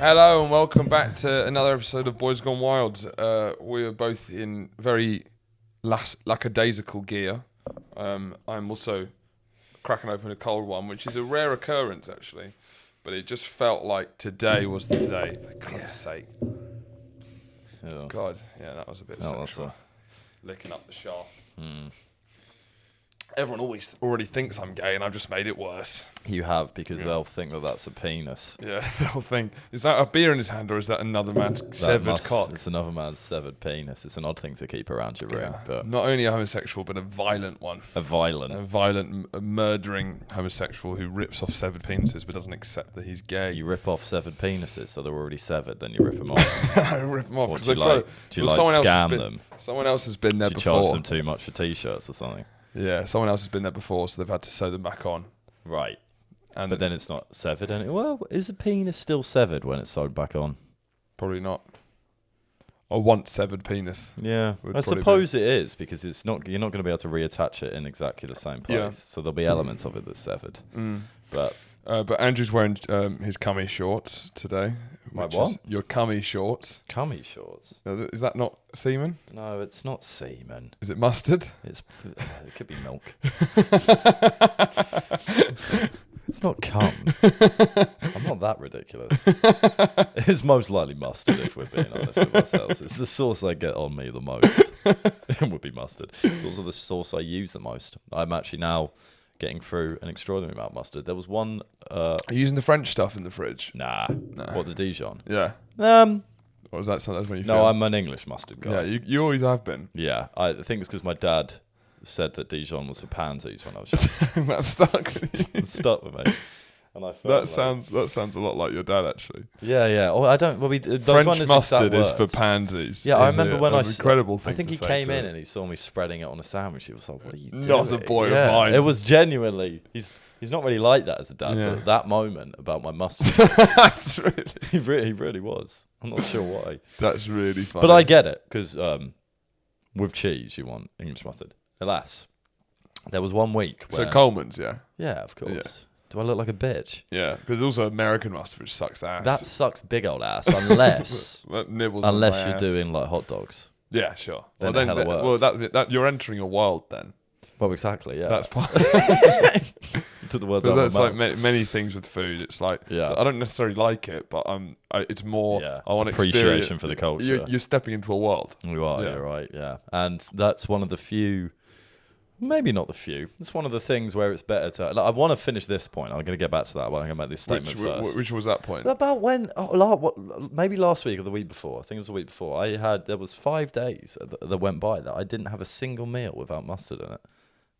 Hello and welcome back to another episode of Boys Gone Wild. We are both in very lackadaisical gear. I'm also cracking open a cold one, which is a rare occurrence actually, but it just felt like today was the day, for God's sake. Oh. God, yeah, that was a bit sexual. Licking up the shaft. Everyone already thinks I'm gay, and I've just made it worse. You have, because they'll think that that's a penis. Yeah, they'll think, is that a beer in his hand, or is that another man's severed cock? It's another man's severed penis. It's an odd thing to keep around your room. But not only a homosexual, but a violent one. A violent, murdering homosexual who rips off severed penises, but doesn't accept that he's gay. You rip off severed penises, so they're already severed, then you rip them off. I rip them off. Or do you scam them? Someone else has been there do you before. charge them too much for t-shirts or something? Yeah, someone else has been there before, so they've had to sew them back on. Right. But then it's not severed. Well, is a penis still severed when it's sewed back on? Probably not. A once severed penis. Yeah, I suppose it is, because it's not. You're not going to be able to reattach it in exactly the same place. Yeah. So there'll be elements of it that's severed. But Andrew's wearing his cummy shorts today. My what? Your cummy shorts. Cummy shorts? Is that not semen? No, it's not semen. Is it mustard? It could be milk. It's not cum. I'm not that ridiculous. It's most likely mustard, if we're being honest with ourselves. It's the sauce I get on me the most. It would be mustard. It's also the sauce I use the most. I'm actually now getting through an extraordinary amount of mustard. There was one... Are you using the French stuff in the fridge? Nah. What, the Dijon? Yeah. Or is that sometimes when you feel... No, I'm an English mustard guy. Yeah, you always have been. Yeah. I think it's because my dad said that Dijon was for pansies when I was young. That stuck. It stuck with me. And I that sounds a lot like your dad, actually. Yeah. Oh, I don't... Well, French mustard is for pansies. Yeah, I remember when incredible thing. I think he came in and he saw me spreading it on a sandwich. He was like, "What are you doing?" Not a boy of mine. It was genuinely... He's not really like that as a dad, but at that moment about my mustard... That's really... He really was. I'm not sure why. That's really funny. But I get it, because with cheese, you want English mustard. Alas, there was 1 week where... So Coleman's, yeah? Yeah, of course. Yeah. Do I look like a bitch? Yeah, because there's also American mustard, which sucks ass. That sucks big old ass, unless you're doing like hot dogs. Yeah, sure. Then works. That you're entering a world then. Well, exactly. Yeah, that's part. To the words. That's like many things with food. It's like so I don't necessarily like it, but it's more. Yeah. I want appreciation for the culture. You're stepping into a world. You are. Yeah. You're right. Yeah, and that's one of the few. Maybe not the few. It's one of the things where it's better to... I want to finish this point. I'm going to get back to that, but I'm going to make this statement first. Which was that point? About when... maybe last week or the week before. I think it was the week before. There was 5 days that went by that I didn't have a single meal without mustard in it.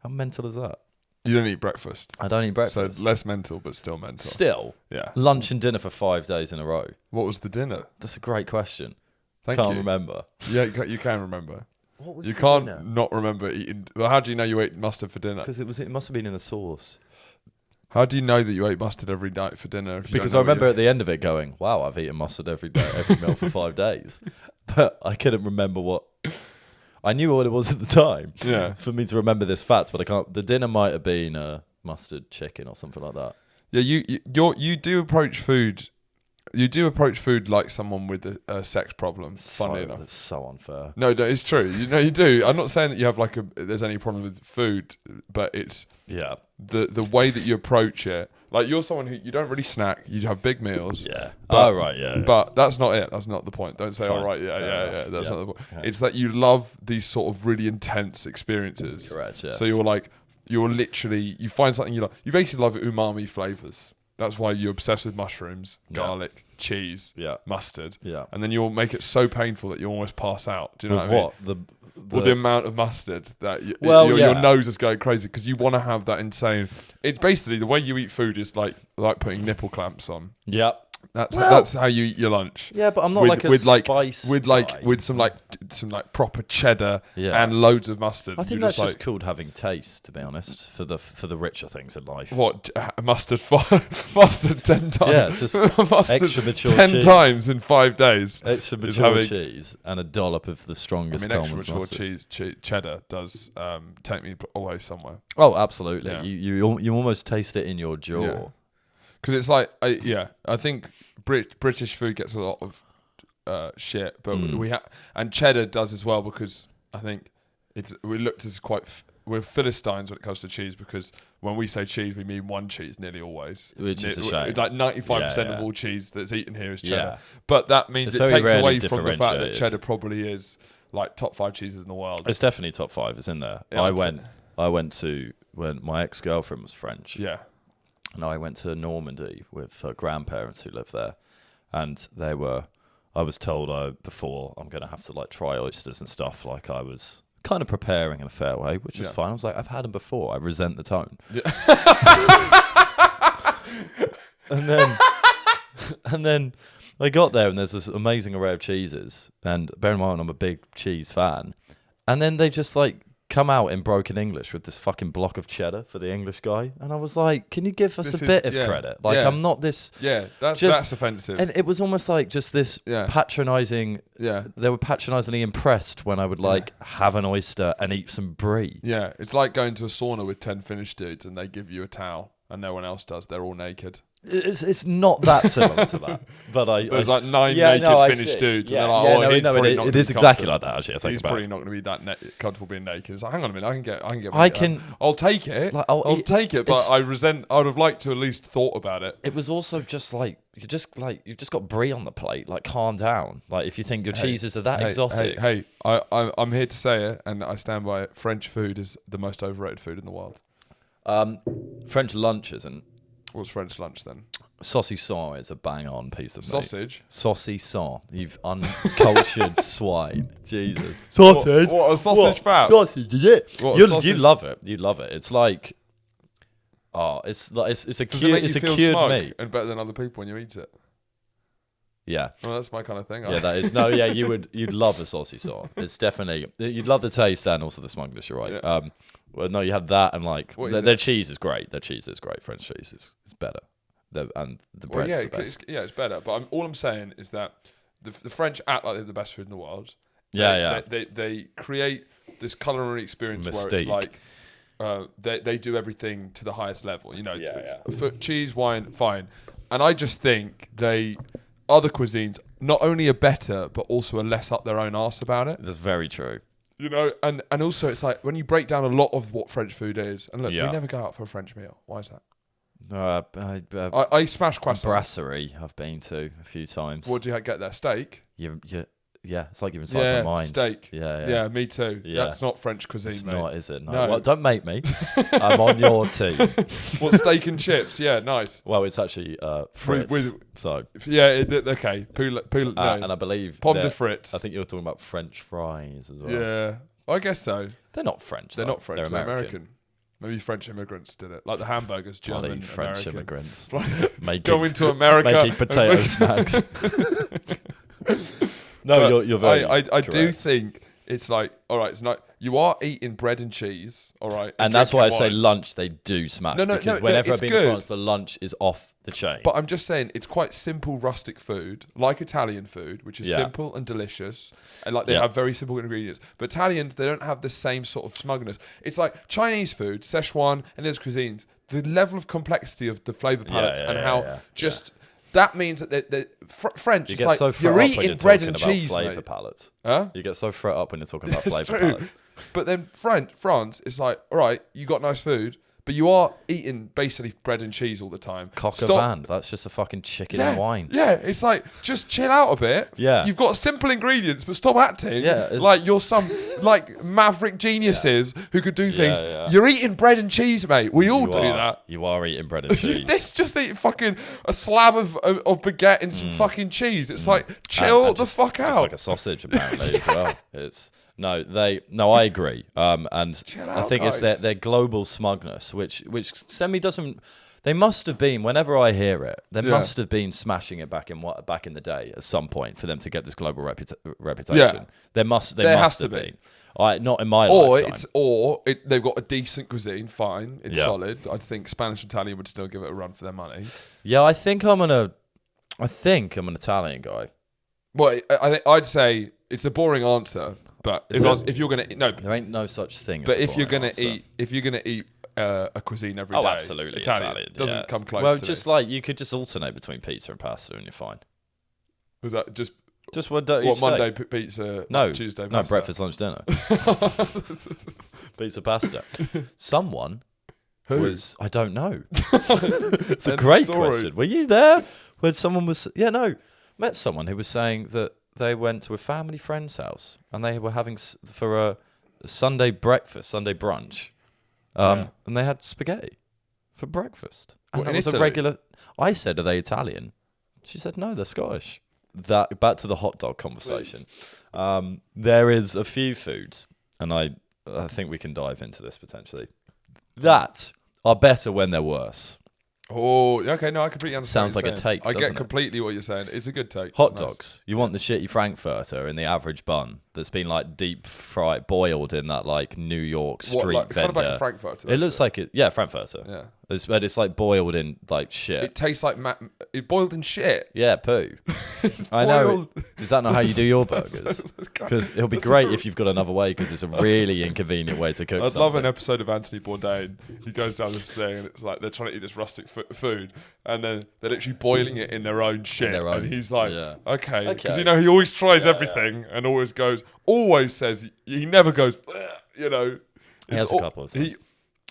How mental is that? You don't eat breakfast? I don't eat breakfast. So less mental, but still mental. Still? Yeah. Lunch and dinner for 5 days in a row. What was the dinner? That's a great question. Thank you. Can't remember. Yeah, you can remember. What was you for can't dinner? Not remember eating. Well, how do you know you ate mustard for dinner? Because it must have been in the sauce. How do you know that you ate mustard every night for dinner? Because I remember at the end of it going, "Wow, I've eaten mustard every day, every meal for 5 days," but I couldn't remember what. I knew what it was at the time. Yeah. For me to remember this fact, but I can't. The dinner might have been mustard chicken or something like that. Yeah, you do approach food. You do approach food like someone with a sex problem. Funny enough, it's so unfair. No, it's true. You do. I'm not saying that you have there's any problem with food, but it's the way that you approach it. Like you're someone who you don't really snack. You have big meals. Yeah. But, But that's not it. That's not the point. Don't say, "All right, yeah." That's not the point. Yeah. It's that you love these sort of really intense experiences. Correct. Yes. So you find something you like. You basically love umami flavors. That's why you're obsessed with mushrooms, garlic, cheese, mustard. Yeah. And then you'll make it so painful that you almost pass out. Do you know what I mean? The amount of mustard that your nose is going crazy because you want to have that insane... It's basically the way you eat food is like putting nipple clamps on. Yep. That's how you eat your lunch. Yeah, but I'm not spice guy. with some proper cheddar and loads of mustard. I think that's just called having taste, to be honest, for the richer things in life. What mustard 10 times? Yeah, just extra mature 10 cheese. times in 5 days. Extra mature cheese and a dollop of the strongest. Extra mature cheese cheddar does take me away somewhere. Oh, absolutely. Yeah. You almost taste it in your jaw. Yeah. Because it's like, I think British food gets a lot of shit, but and cheddar does as well, because I think we looked as we're Philistines when it comes to cheese, because when we say cheese, we mean one cheese nearly always. Which is a shame. Like 95% of all cheese that's eaten here is cheddar. Yeah. But that means It's it very takes away rarely from the fact that differentiated. cheddar probably is like top 5 cheeses in the world. It's definitely top 5. It's in there. Yeah, I went to when my ex-girlfriend was French. Yeah. And I went to Normandy with her grandparents who live there, and I was told before I'm going to have to like try oysters and stuff. Like I was kind of preparing in a fair way, which is fine. I was like, I've had them before. I resent the tone. Yeah. and then I got there, and there's this amazing array of cheeses. And bear in mind, I'm a big cheese fan. And then they just like come out in broken English with this fucking block of cheddar for the English guy. And I was like, can you give us a bit of credit? Like, I'm not this... Yeah, that's offensive. And it was almost like just this patronising... Yeah. They were patronisingly impressed when I would have an oyster and eat some brie. Yeah, it's like going to a sauna with 10 Finnish dudes and they give you a towel and no one else does. They're all naked. It's not that similar to that, but there's like 9 naked Finnish dudes, and they're like, it is exactly like that. Actually, he's probably not going to be that comfortable being naked. It's like, hang on a minute, I'll take it. Like, I'll take it, but I would have liked to at least thought about it. It was also just like you've just got brie on the plate. Like, calm down. Like, if you think your cheeses are that exotic. I'm here to say it, and I stand by it. French food is the most overrated food in the world. French lunch isn't. What's French lunch then? Saucisson is a bang-on piece of sausage. Meat. Saucisson. You've uncultured swine. Jesus. Sausage. What a sausage fat. Sausage. Yeah. You'd love it. You'd love it. It's like, it's a cured meat and better than other people when you eat it. Yeah. Well, that's my kind of thing. Yeah, that is. No, yeah, you'd love a saucisson. It's definitely, you'd love the taste and also the smugness. You're right. Yeah. Well, no, you had that, and like their cheese is great. Their cheese is great. French cheese is better. And the bread's the best. It's better. But all I'm saying is that the French act like they're the best food in the world. They create this culinary experience where it's like they do everything to the highest level. You know, cheese, wine, fine. And I just think other cuisines not only are better, but also are less up their own arse about it. That's very true. You know, and also it's like when you break down a lot of what French food is, and look, we never go out for a French meal. Why is that? I smash croissants. Brasserie I've been to a few times. What do you get there? Steak? Yeah, it's like you're inside my mind. Steak. Yeah, me too. Yeah. That's not French cuisine, it's mate. Not, is it? No. Well, don't make me. I'm on your team. What, steak and chips? Yeah, nice. Well, it's actually frites. Okay. No. And I believe pomme de frites. I think you were talking about French fries as well. Yeah, I guess so. They're not French. They're not French. They're American. Maybe French immigrants did it, like the hamburgers. German, French American. immigrants going to America, making potato snacks. No, you're very. I do think it's like, all right, it's not. You are eating bread and cheese, all right, and that's why I say lunch. They do smash. Because whenever I've been good. to France, the lunch is off the chain. But I'm just saying, it's quite simple, rustic food, like Italian food, which is simple and delicious, and like they have very simple ingredients. But Italians, they don't have the same sort of smugness. It's like Chinese food, Szechuan, and those cuisines. The level of complexity of the flavor palettes and how just. That means that French is like, you're eating bread and cheese, flavor mate. palettes. Huh? You get so fret up when you're talking about flavor palettes. But then France is like, all right, you got nice food, but you are eating basically bread and cheese all the time. Coq au vin, that's just a fucking chicken and wine. Yeah, it's like, just chill out a bit. Yeah. You've got simple ingredients, but stop acting Yeah, like you're some like maverick geniuses who could do things. Yeah. You're eating bread and cheese, mate. We all do that. You are eating bread and cheese. Let's just eat fucking a slab of baguette and some fucking cheese. It's like, chill the fuck out. It's like a sausage, apparently, as well. It's... No, I agree. And I think guys. It's their global smugness, which semi doesn't. They must have been. Whenever I hear it, they must have been smashing it back in the day at some point for them to get this global reputation. Yeah. There must have been. Not in my lifetime. They've got a decent cuisine. Fine, it's solid. I think Spanish and Italian would still give it a run for their money. Yeah, I think I'm an Italian guy. Well, I'd say it's a boring answer. But if you're gonna there ain't no such thing. But if you're gonna eat a cuisine every day. Oh, absolutely. Italian. Doesn't come close well, to just me. like you could just alternate between pizza and pasta and you're fine. Was that just one day. what, Monday pizza, No. Tuesday No, pasta? breakfast, lunch, dinner. Pizza, pasta. Someone Who? was, I don't know. It's a End great story. question. Were you there when someone was, met someone who was saying that they went to a family friend's house and they were having for a Sunday breakfast, Sunday brunch, and they had spaghetti for breakfast. And What, it in was a Italy? regular. I said, "Are they Italian?" She said, "No, they're Scottish." That back to the hot dog conversation. There is a few foods, and I think we can dive into this potentially, that are better when they're worse. Oh, okay. No, I completely understand. Sounds what like you're a saying. take, I doesn't get it? completely what you're saying. It's a good take. Hot It's nice. dogs. You want the shitty Frankfurter in the average bun that's been like deep fried, boiled in that like New York street What, like, kind of vendor. like a Frankfurter. It looks like it. Yeah, Frankfurter. Yeah. But it's like boiled in like shit. It tastes like it boiled in shit. Yeah, poo. It's I know. boiled. Does that not how you do your burgers? Because it'll be great if you've got another way, because it's a really inconvenient way to cook I'd something. love an episode of Anthony Bourdain. He goes down this thing and it's like they're trying to eat this rustic food and then they're literally boiling it in their own shit. their own, and he's like, yeah. okay. Because, Okay. you know, he always tries everything and always says, he never goes, you know. He has a couple of times.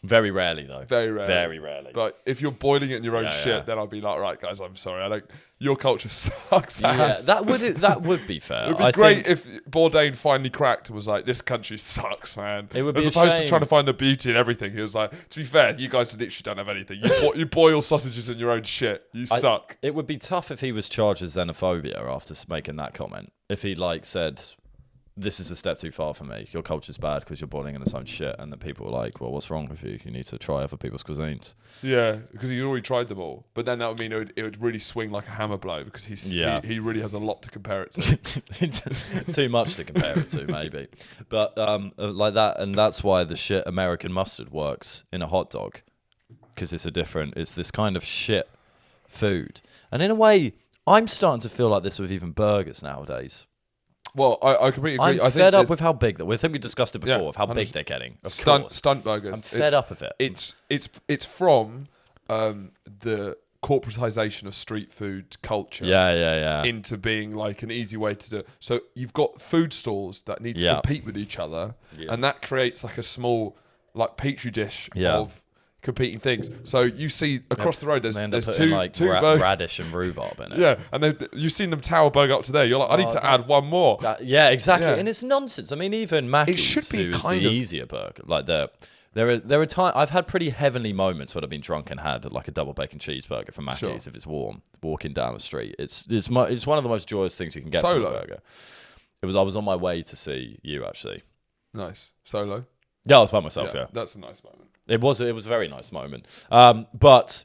Very rarely, though. Very rarely. Very rarely. But if you're boiling it in your own shit, then I'll be like, right, guys, I'm sorry. Your culture sucks ass. that would be fair. It would be great if Bourdain finally cracked and was like, this country sucks, man. It would be As a opposed to shame. trying to find the beauty in everything. He was like, to be fair, you guys literally don't have anything. You boil sausages in your own shit. You suck. It would be tough if he was charged with xenophobia after making that comment. If he said, this is a step too far for me. Your culture's bad because you're boiling in its own shit. And then people were like, well, what's wrong with you? You need to try other people's cuisines. Yeah, because he already tried them all. But then that would mean it would really swing like a hammer blow because he really has a lot to compare it to. Too much to compare it to, maybe. But like that, and that's why the shit American mustard works in a hot dog, because it's this kind of shit food. And in a way, I'm starting to feel like this with even burgers nowadays. Well, I completely agree. I'm fed up with how big I think we discussed it before, Yeah, of how big 100%. they're getting. Of stunt course. burgers. I'm fed up of it. It's from the corporatization of street food culture. Yeah. Into being like an easy way to do it. So you've got food stalls that need to compete with each other, and that creates like a small like petri dish of competing things. So you see across the road, there's two burgers. Radish and rhubarb in it. Yeah, and you've seen them tower burger up to there. You're like, I need to add one more. Yeah, exactly. Yeah. And it's nonsense. I mean, even Mackey's, should be who's kind the of- easier burger. Like there are times I've had pretty heavenly moments when I've been drunk and had like a double bacon cheeseburger from Mackey's if it's warm, walking down the street. It's one of the most joyous things you can get from a burger. I was on my way to see you actually. Nice. Solo. Yeah, I was by myself. Yeah. That's a nice moment. It was a very nice moment. But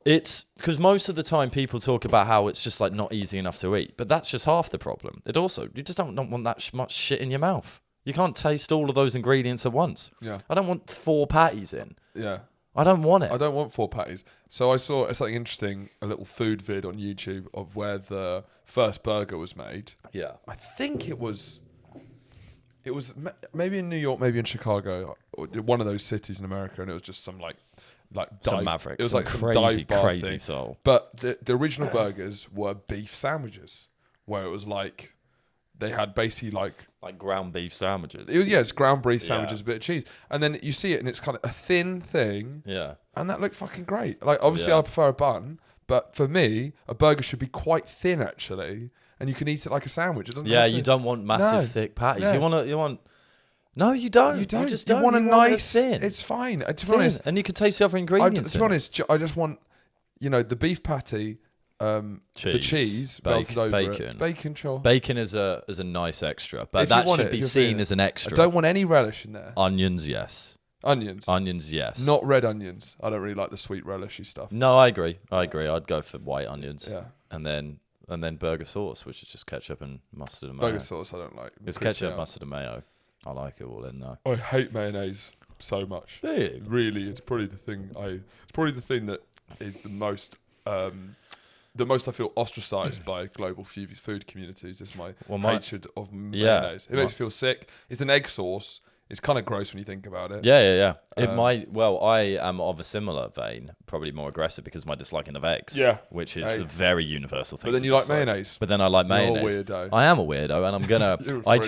it's because most of the time people talk about how it's just like not easy enough to eat, but that's just half the problem. You just don't want that much shit in your mouth. You can't taste all of those ingredients at once. Yeah. I don't want 4 patties in. Yeah. I don't want it. I don't want 4 patties. So I saw something interesting, a little food vid on YouTube of where the first burger was made. Yeah. I think it was maybe in New York, maybe in Chicago, or one of those cities in America, and it was just some Some dive, maverick. It was like some crazy, dive bar crazy thing. soul. But the original burgers were beef sandwiches, where it was like they had basically like ground beef sandwiches. it's ground beef sandwiches, a bit of cheese, and then you see it, and it's kind of a thin thing. Yeah. And that looked fucking great. Like, obviously, Yeah. I prefer a bun, but for me, a burger should be quite thin, actually, and you can eat it like a sandwich. It doesn't. Yeah, have to... you don't want massive, No. thick patties. Yeah. You want. No, you don't. You don't. You just You don't. want a it nice. thin. It's fine. To be Thin. honest, And you can taste the other ingredients. to be honest, I just want, the beef patty, the cheese, melted over bacon. it. Bacon, sure. Bacon is a nice extra, but If you that want should it, be if you're seen feeling as an I extra. don't want any relish in there. Onions, yes. Onions, yes. not red onions. I don't really like the sweet relishy stuff. No, I agree. I'd go for white onions. Yeah. And then burger sauce, which is just ketchup and mustard and mayo. Burger sauce, I don't like. It's Creeps me ketchup, out. mustard and mayo. I like it all in there. I hate mayonnaise so much. Really, it's probably the thing that is the most I feel ostracized by global food communities. Is my hatred of mayonnaise. It makes me feel sick. It's an egg sauce. It's kind of gross when you think about it. Yeah. It might. Well, I am of a similar vein, probably more aggressive because of my disliking of eggs. Yeah. Which is a very universal thing. But then you like mayonnaise. But then I like mayonnaise. You're a weirdo. I am a weirdo, and I'm gonna.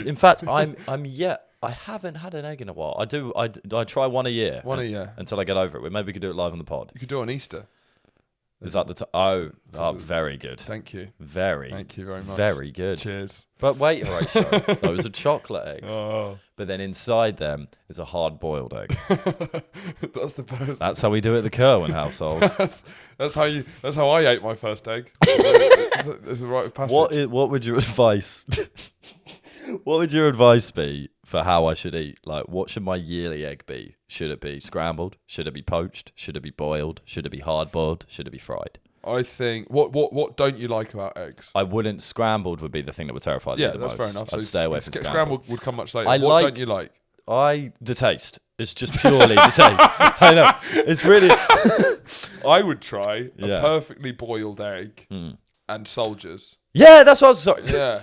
In fact, I'm yet. I haven't had an egg in a while. I try one a year. Until I get over it. Maybe we could do it live on the pod. You could do it on Easter. Is that the very good. Thank you. Thank you very much. Very good. Cheers. But wait, Horatio, those are chocolate eggs. Oh. But then inside them is a hard-boiled egg. That's the best. That's how we do it at the Kerwin household. That's how I ate my first egg. It's a rite of passage. What would your advice? What would your advice be for how I should eat? Like, what should my yearly egg be? Should it be scrambled? Should it be poached? Should it be boiled? Should it be hard-boiled? Should it be fried? I think what don't you like about eggs? I wouldn't. Scrambled would be the thing that would terrify me the most. Fair enough. I'd stay away from scrambled. Scrambled would come much later. What don't you like? The taste. It's just purely the taste. I know. It's really. I would try a perfectly boiled egg and soldiers. Yeah, that's what I was sorry. Yeah.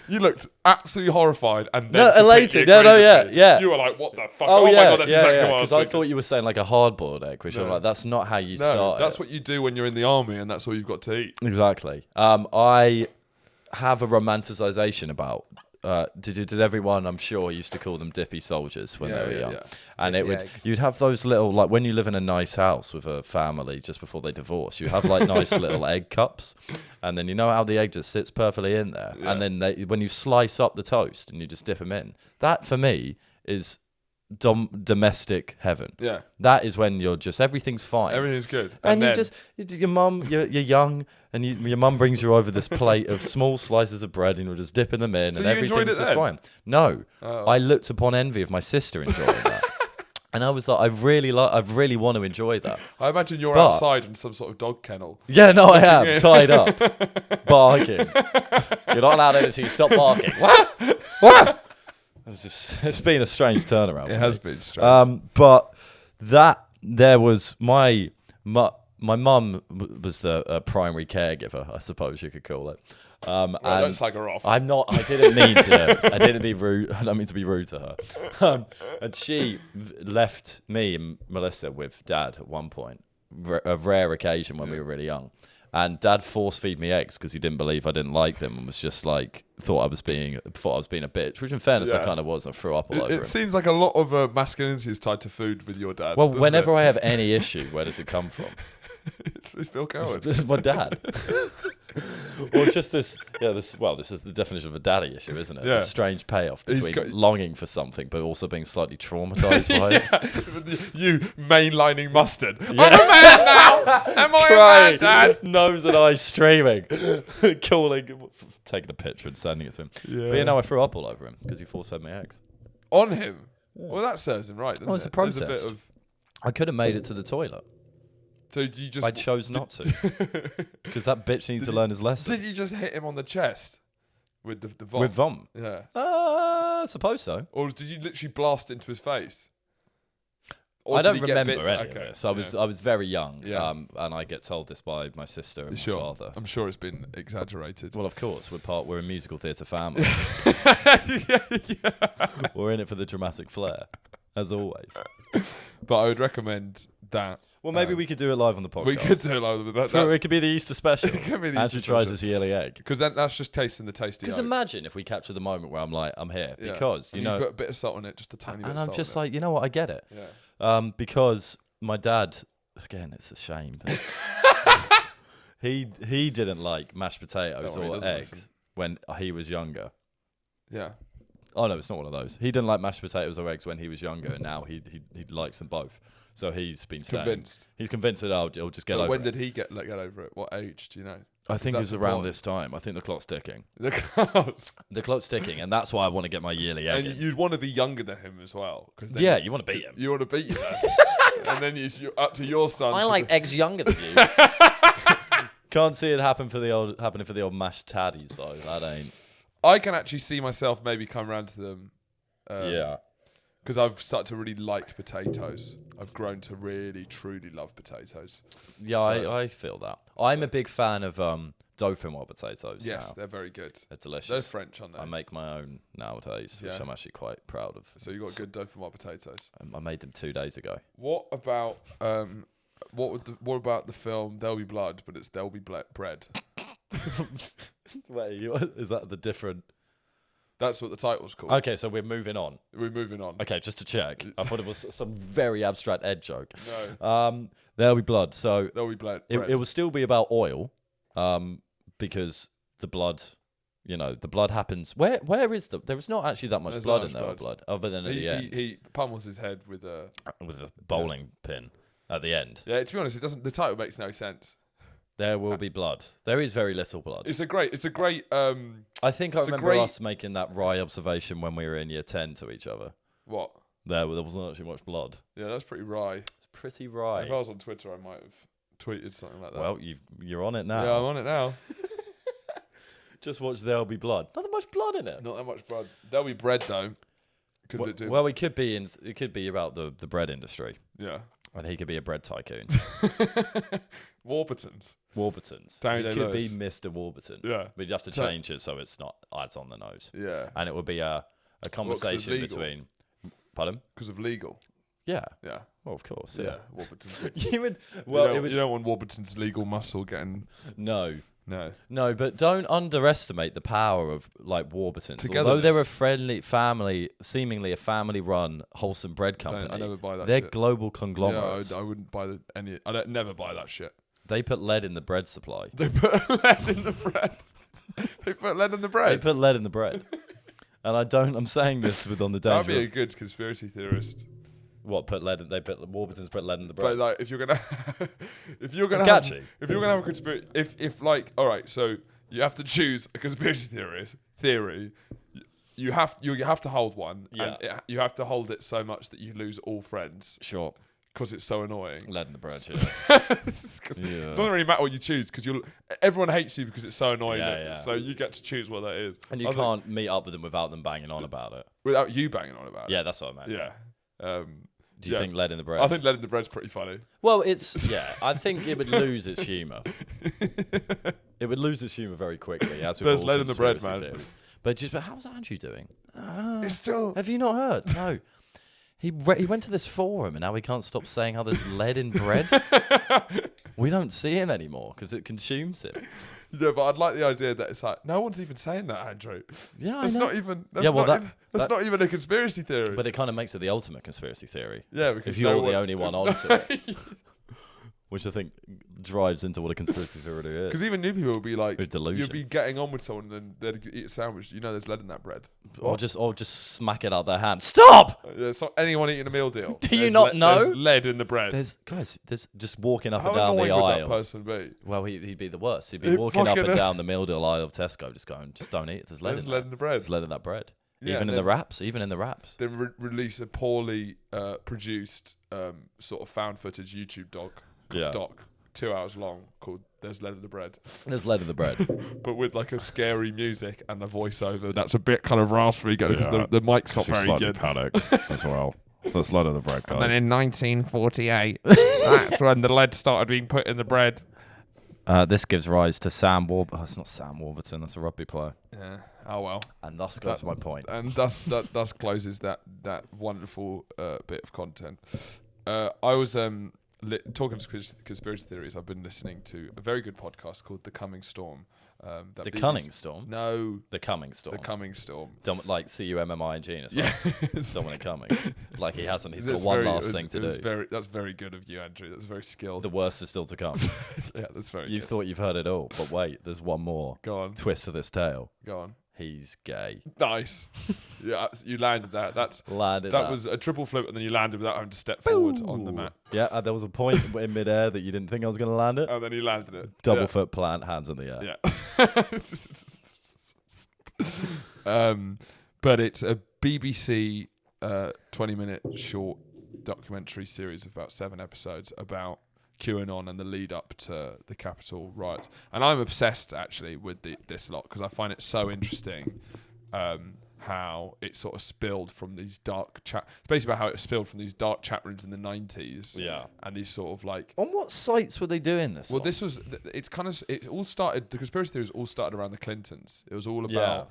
You looked absolutely horrified and then elated. Yeah. You were like, what the fuck? Oh my god, that's exactly what I was because I thought you were saying like a hard-boiled egg, which I'm like, that's not how you start. That's what you do when you're in the army, and that's all you've got to eat. Exactly. I have a romanticization about. Did everyone, I'm sure, used to call them dippy soldiers when they were young, and you'd have those little, like when you live in a nice house with a family just before they divorce, you have like nice little egg cups, and then you know how the egg just sits perfectly in there, and then when you slice up the toast and you just dip them in, that for me is domestic heaven. Yeah, that is when you're just everything's fine, everything's good, and your mum, you're young. And your mum brings you over this plate of small slices of bread, and you're just dipping them in, and everything's just fine. No, I looked upon envy of my sister enjoying that, and I was like, I really want to enjoy that. I imagine you're outside in some sort of dog kennel. Yeah, no, I am tied up, barking. You're not allowed in until you stop barking. What? It's been a strange turnaround. It has been strange. But there was my mum was the primary caregiver, I suppose you could call it. Don't slag her off. I'm not. I didn't mean to. I didn't be rude. I don't mean to be rude to her. And she left me and Melissa with Dad at one point, a rare occasion when we were really young. And Dad force-feed me eggs because he didn't believe I didn't like them and was just like thought I was being a bitch. Which, in fairness, I kind of was. I threw up all over him. It seems like a lot of masculinity is tied to food with your dad. Well, whenever I have any issue, where does it come from? It's Bill Cowan. This is my dad. Or just this. This is the definition of a daddy issue, isn't it? Yeah. A strange payoff between longing for something but also being slightly traumatized by it. You mainlining mustard. I'm a man now. Am I a man, Dad? Nose and eyes streaming, taking a picture and sending it to him. Yeah. But I threw up all over him because he force-fed me eggs. On him? Yeah. Well, that serves him right, doesn't it's it? a protest. There's a bit of... I could have made it to the toilet. So you just... I chose not to. Because that bitch needs to learn his lesson. Did you just hit him on the chest with the vom? With vom? Yeah. I suppose so. Or did you literally blast into his face? Or I don't remember any of this. I was very young, and I get told this by my sister and my father. I'm sure it's been exaggerated. Well, of course, we're a musical theatre family. We're in it for the dramatic flair, as always. But I would recommend that. Well, maybe we could do it live on the podcast. We could do it live on the podcast. It could be the Easter special. It could be the Andrew tries his yearly egg. Because that's just tasting the tasty. Because imagine if we capture the moment where I'm like, I'm here. Yeah. Because, you put a bit of salt on it, just a tiny bit of salt. And I'm just like, you know what, I get it. Yeah. Because my dad, again, it's a shame. He didn't like mashed potatoes or eggs when he was younger. Yeah. Oh, no, it's not one of those. He didn't like mashed potatoes or eggs when he was younger, and now he likes them both. So he's been convinced. He's convinced that I'll just get over it. When did he get over it? What age do you know? I think it's around this time. I think the clock's ticking. The clock's ticking, and that's why I want to get my yearly egg. And you'd want to be younger than him as well. You want to beat him. You want to beat him. And then you're up to your son. I like eggs younger than you. Can't see it happening for the old mashed taddies though. That ain't. I can actually see myself maybe come around to them. Because I've started to really like potatoes. I've grown to really, truly love potatoes. Yeah, I feel that. I'm a big fan of dauphinoise potatoes. Yes, now. they're very good. They're delicious. They're French, aren't they? I make my own nowadays, which I'm actually quite proud of. So you got good dauphinoise potatoes. I made them 2 days ago. What about what about the film There'll Be Blood, but it's There'll Be Bread? Wait, is that the different? That's what the title's called. Okay, so we're moving on. We're moving on. Okay, just to check. I thought it was some very abstract Ed joke. No. There'll be blood. So There'll Be Bread. it will still be about oil, because the blood, the blood happens. Where is there is not actually that much There's blood not in much there, blood. other than at the end he pummels his head with a bowling pin at the end. Yeah, to be honest, it doesn't. The title makes no sense. There will be blood. There is very little blood. It's a great. I think I remember great- us making that wry observation when we were in year 10 to each other. What? There wasn't actually much blood. Yeah, that's pretty wry. It's pretty wry. If I was on Twitter, I might have tweeted something like that. Well, you're on it now. Yeah, I'm on it now. Just watch There'll Be Blood. Not that much blood in it. Not that much bread. There'll be bread though. Well, it could be about the bread industry, Yeah. and he could be a bread tycoon. Warburtons. He Day-Lewis. could be Mr. Warburton. Yeah. But you'd have to change it so it's not as on the nose. Yeah. And it would be a conversation legal. between. Pardon? Because of legal. Yeah. Yeah. Well, of course. Yeah. Yeah. Warburtons. You would. Well, Well, you don't want Warburton's legal muscle getting. No. No. But don't underestimate the power of Warburtons. Although Togetherness. they're a friendly family, seemingly a family-run, wholesome bread company. I never buy that They're shit. global conglomerates. Yeah, I wouldn't buy any. I'd never buy that shit. They put lead in the bread supply. They put lead in the bread. They put lead in the They bread. put lead in the bread. And I'm saying this with on the That'd danger. be a good conspiracy theorist. What Warburton's put lead in the But bread? like, if you're gonna catchy. if you're gonna have a conspiracy, if like, all right, so you have to choose a conspiracy theory. You have to hold one, Yeah. and you have to hold it so much that you lose all friends Sure. because it's so annoying. Lead in the bread, yeah. It doesn't really matter what you choose because everyone hates you because it's so annoying. Yeah. So you get to choose what that is. And you can't meet up with them without them banging on about it. Without you banging on about Yeah, that's what I meant. it. Yeah. Do you think lead in the bread? I think lead in the bread's pretty funny. Well, I think it would lose its humour. It would lose its humour very quickly. As with There's all lead in the bread, conspiracy man. theories. But how's Andrew doing? It's still. Have you not heard? No. He went to this forum and now he can't stop saying how there's lead in bread. We don't see him anymore because it consumes him. Yeah, but I'd like the idea that it's like no one's even saying that, Andrew. Yeah, That's I know. not even. That's Yeah, well, that's not even a conspiracy theory. But it kind of makes it the ultimate conspiracy theory. Yeah, because If you're the only one onto it. Which I think drives into what a conspiracy theory is. Because even new people will be like, With delusion. you'll be getting on with someone and then they'd eat a sandwich. There's lead in that bread. Or just smack it out their hand. Stop! It's not anyone eating a meal deal. Do you not know? There's lead in the bread. There's just walking up How and down the annoying would that aisle. person be? Well, he'd be the worst. He'd be He'd walking up fucking- and down the meal deal aisle of Tesco, just going, just don't eat. There's lead There's in lead that. in the bread. There's lead in that bread. Yeah, Even in the wraps. Even in the wraps. Then release a poorly produced sort of found footage YouTube doc. 2 hours long called "There's Lead in the Bread," There's lead in the bread. but with like a scary music and a voiceover that's a bit kind of raspy because the mic's not very good. Panicked as well. There's lead in the bread, guys. And then in 1948, that's when the lead started being put in the bread. This gives rise to Sam Warburton. Oh, it's not Sam Warburton. That's a rugby player. Yeah. Oh well. And thus goes my point. And thus closes that wonderful bit of content. I was talking conspiracy theories. I've been listening to a very good podcast called The Coming Storm. The Cunning Storm? No. The Coming Storm. The Coming Storm. Like CUMMING as well. Yeah. Dominic Cumming. Like he hasn't. He's That's got one very- last it was- thing to it was do. That's very good of you, Andrew. That's very skilled. The worst is still to come. Yeah, that's very You good. thought you've heard it all, but wait, there's one more Go on. twist to this tale. Go on. He's gay. Nice. Yeah, you landed that. Landed That was a triple flip, and then you landed without having to step forward on the mat. Yeah, there was a point in midair that you didn't think I was going to land it. And then you landed it. Double Yeah. foot plant, hands in the air. Yeah. But it's a BBC 20-minute short documentary series of about 7 episodes about QAnon and the lead up to the Capitol riots. And I'm obsessed actually with this lot because I find it so interesting how it sort of spilled from these dark chat. It's basically about how it spilled from these dark chat rooms in the 90s. Yeah. And these sort of like. On what sites were they doing this? Well, this was. It's kind of. It all started. The conspiracy theories all started around the Clintons. It was all about.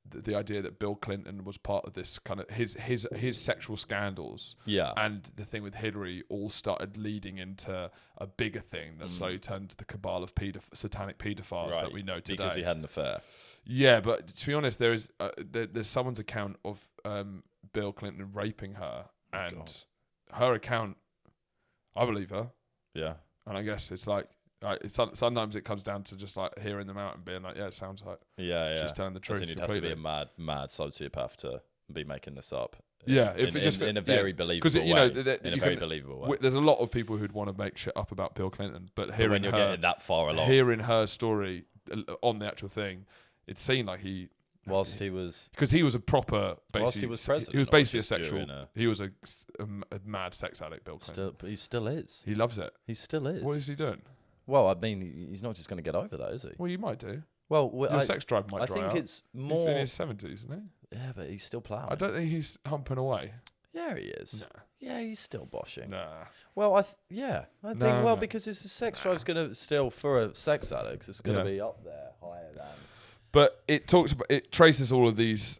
The idea that Bill Clinton was part of this kind of his sexual scandals, and the thing with Hillary all started leading into a bigger thing that slowly turned to the cabal of satanic pedophiles that we know today. Because he had an affair. Yeah, but to be honest, there's someone's account of Bill Clinton raping her, and her account, I believe her. Yeah, and I guess it's like. Sometimes it comes down to just like hearing them out and being like, yeah, it sounds like she's telling the truth. You'd have to be a mad sociopath to be making this up. Yeah, in a very believable way. In a very believable way. There's a lot of people who'd want to make shit up about Bill Clinton, but when you're getting that far along, hearing her story on the actual thing, it seemed like he whilst he was because he was a proper whilst he was president. He was basically a sexual. He was a mad sex addict. Bill Clinton. But he still is. He loves it. He still is. What is he doing? Well, I mean, he's not just going to get over that, is he? Well, you might do. Well, your sex drive might dry out. I think it's more. He's in his 70s, isn't he? Yeah, but he's still ploughing. I don't think he's humping away. Yeah, he is. Nah. Yeah, he's still boshing. Nah. Well, I think because his sex drive's going to still, for a sex addict, it's going to be up there, higher than. But it traces all of these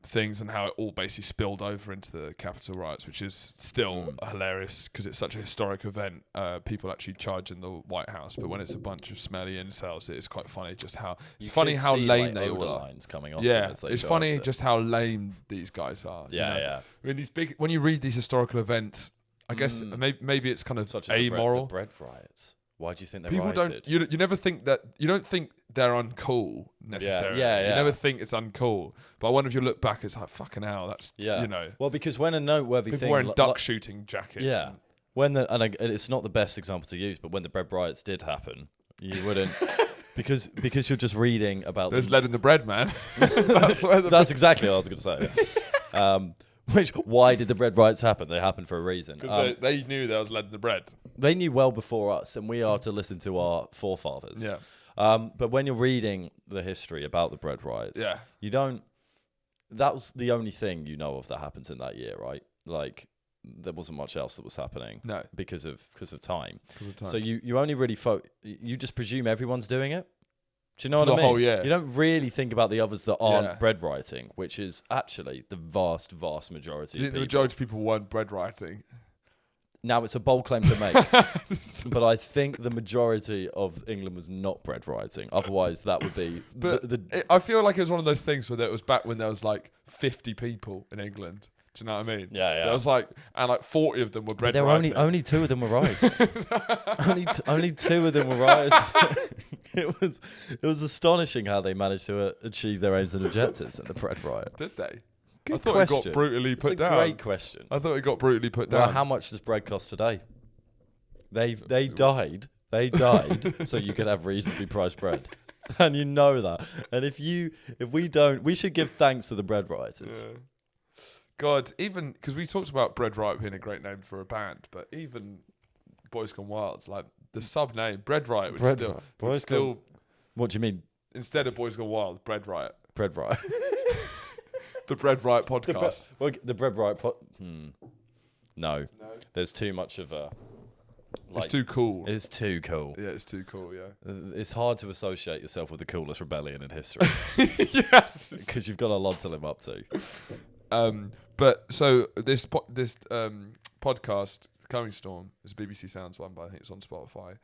things and how it all basically spilled over into the Capitol riots, which is still hilarious because it's such a historic event. People actually charging the White House, but when it's a bunch of smelly incels, it's quite funny just how how lame they all are. Lines coming off it's funny just how lame these guys are. Yeah. I mean, when you read these historical events, I guess maybe it's kind of such amoral. The bread riots. Why do you think they people rioted? don't? You never think that. You don't think they're uncool necessarily. Yeah. You never think it's uncool. But I wonder if you look back, it's like fucking hell. That's you know. Well, because when a noteworthy people thing wearing duck shooting jackets. Yeah. It's not the best example to use, but when the bread riots did happen, you wouldn't because you're just reading about. There's lead in the bread, man. That's exactly what I was going to say. Why did the bread riots happen? They happened for a reason. Because they knew there was lead in the bread. They knew well before us, and we are to listen to our forefathers. Yeah. But when you're reading the history about the bread riots, you don't. That was the only thing you know of that happens in that year, right? Like there wasn't much else that was happening. No. Because of time. So you only really you just presume everyone's doing it. Do you know what I mean? Whole year. You don't really think about the others that aren't bread writing, which is actually the vast majority. Do you think the majority of people weren't bread writing? Now, it's a bold claim to make, but I think the majority of England was not bread writing. Otherwise, that would be... I feel like it was one of those things where it was back when there was like 50 people in England. Do you know what I mean? Yeah. There was like 40 of them were bread writing. writing. Only 2 of them were right. only 2 of them were right. It was astonishing how they managed to achieve their aims and objectives at the bread riot. Did they? Good I thought question. it got brutally put down. Great question. I thought it got brutally put down. Well, how much does bread cost today? They died. They died so you could have reasonably priced bread. And you know that. And if we don't, we should give thanks to the bread rioters. Yeah. God, even because we talked about Bread Riot being a great name for a band, but even Boys Gone Wild, like the sub name Bread Riot would still. What do you mean? Instead of Boys Gone Wild, Bread Riot. Bread Riot. The Bread Riot podcast. The Bread Riot No. There's too much of a. It's too cool. It's too cool. Yeah, it's too cool. Yeah. It's hard to associate yourself with the coolest rebellion in history. Yes. Because you've got a lot to live up to. But so this podcast, Coming Storm, is a BBC Sounds one, but I think it's on Spotify.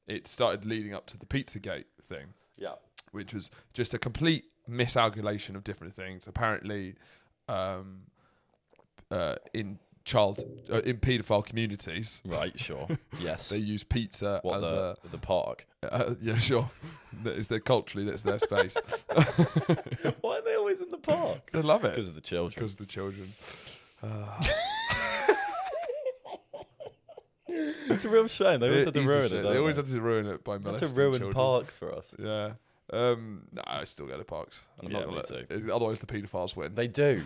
It started leading up to the Pizzagate thing. Yeah. Which was just a complete miscalculation of different things. Apparently, in paedophile communities, right? Sure. Yes. They use pizza as the park. Yeah, sure. That's their space. Why are they always in the park? They love it because of the children. Because of the children. It's a real shame. They always have to ruin it. They always have to ruin it by molesting children. To ruin children. Parks for us. Yeah. I still go to parks. I'm not gonna me too. Otherwise, the paedophiles win. They do,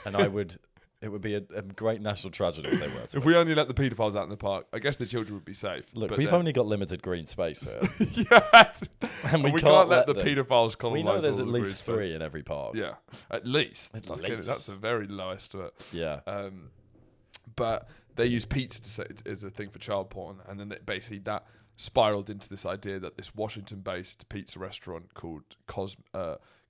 and I would It would be a great national tragedy if they were to If win. we only let the paedophiles out in the park, I guess the children would be safe. Look, but we've then- only got limited green space here. yeah, And we can't let the them. paedophiles colonise. We know there's all at the least green space. 3 in every park. Yeah, at least. At Fucking- least. That's a very low estimate. Yeah. But they use pizza as a thing for child porn, and then basically that spiraled into this idea that this Washington-based pizza restaurant called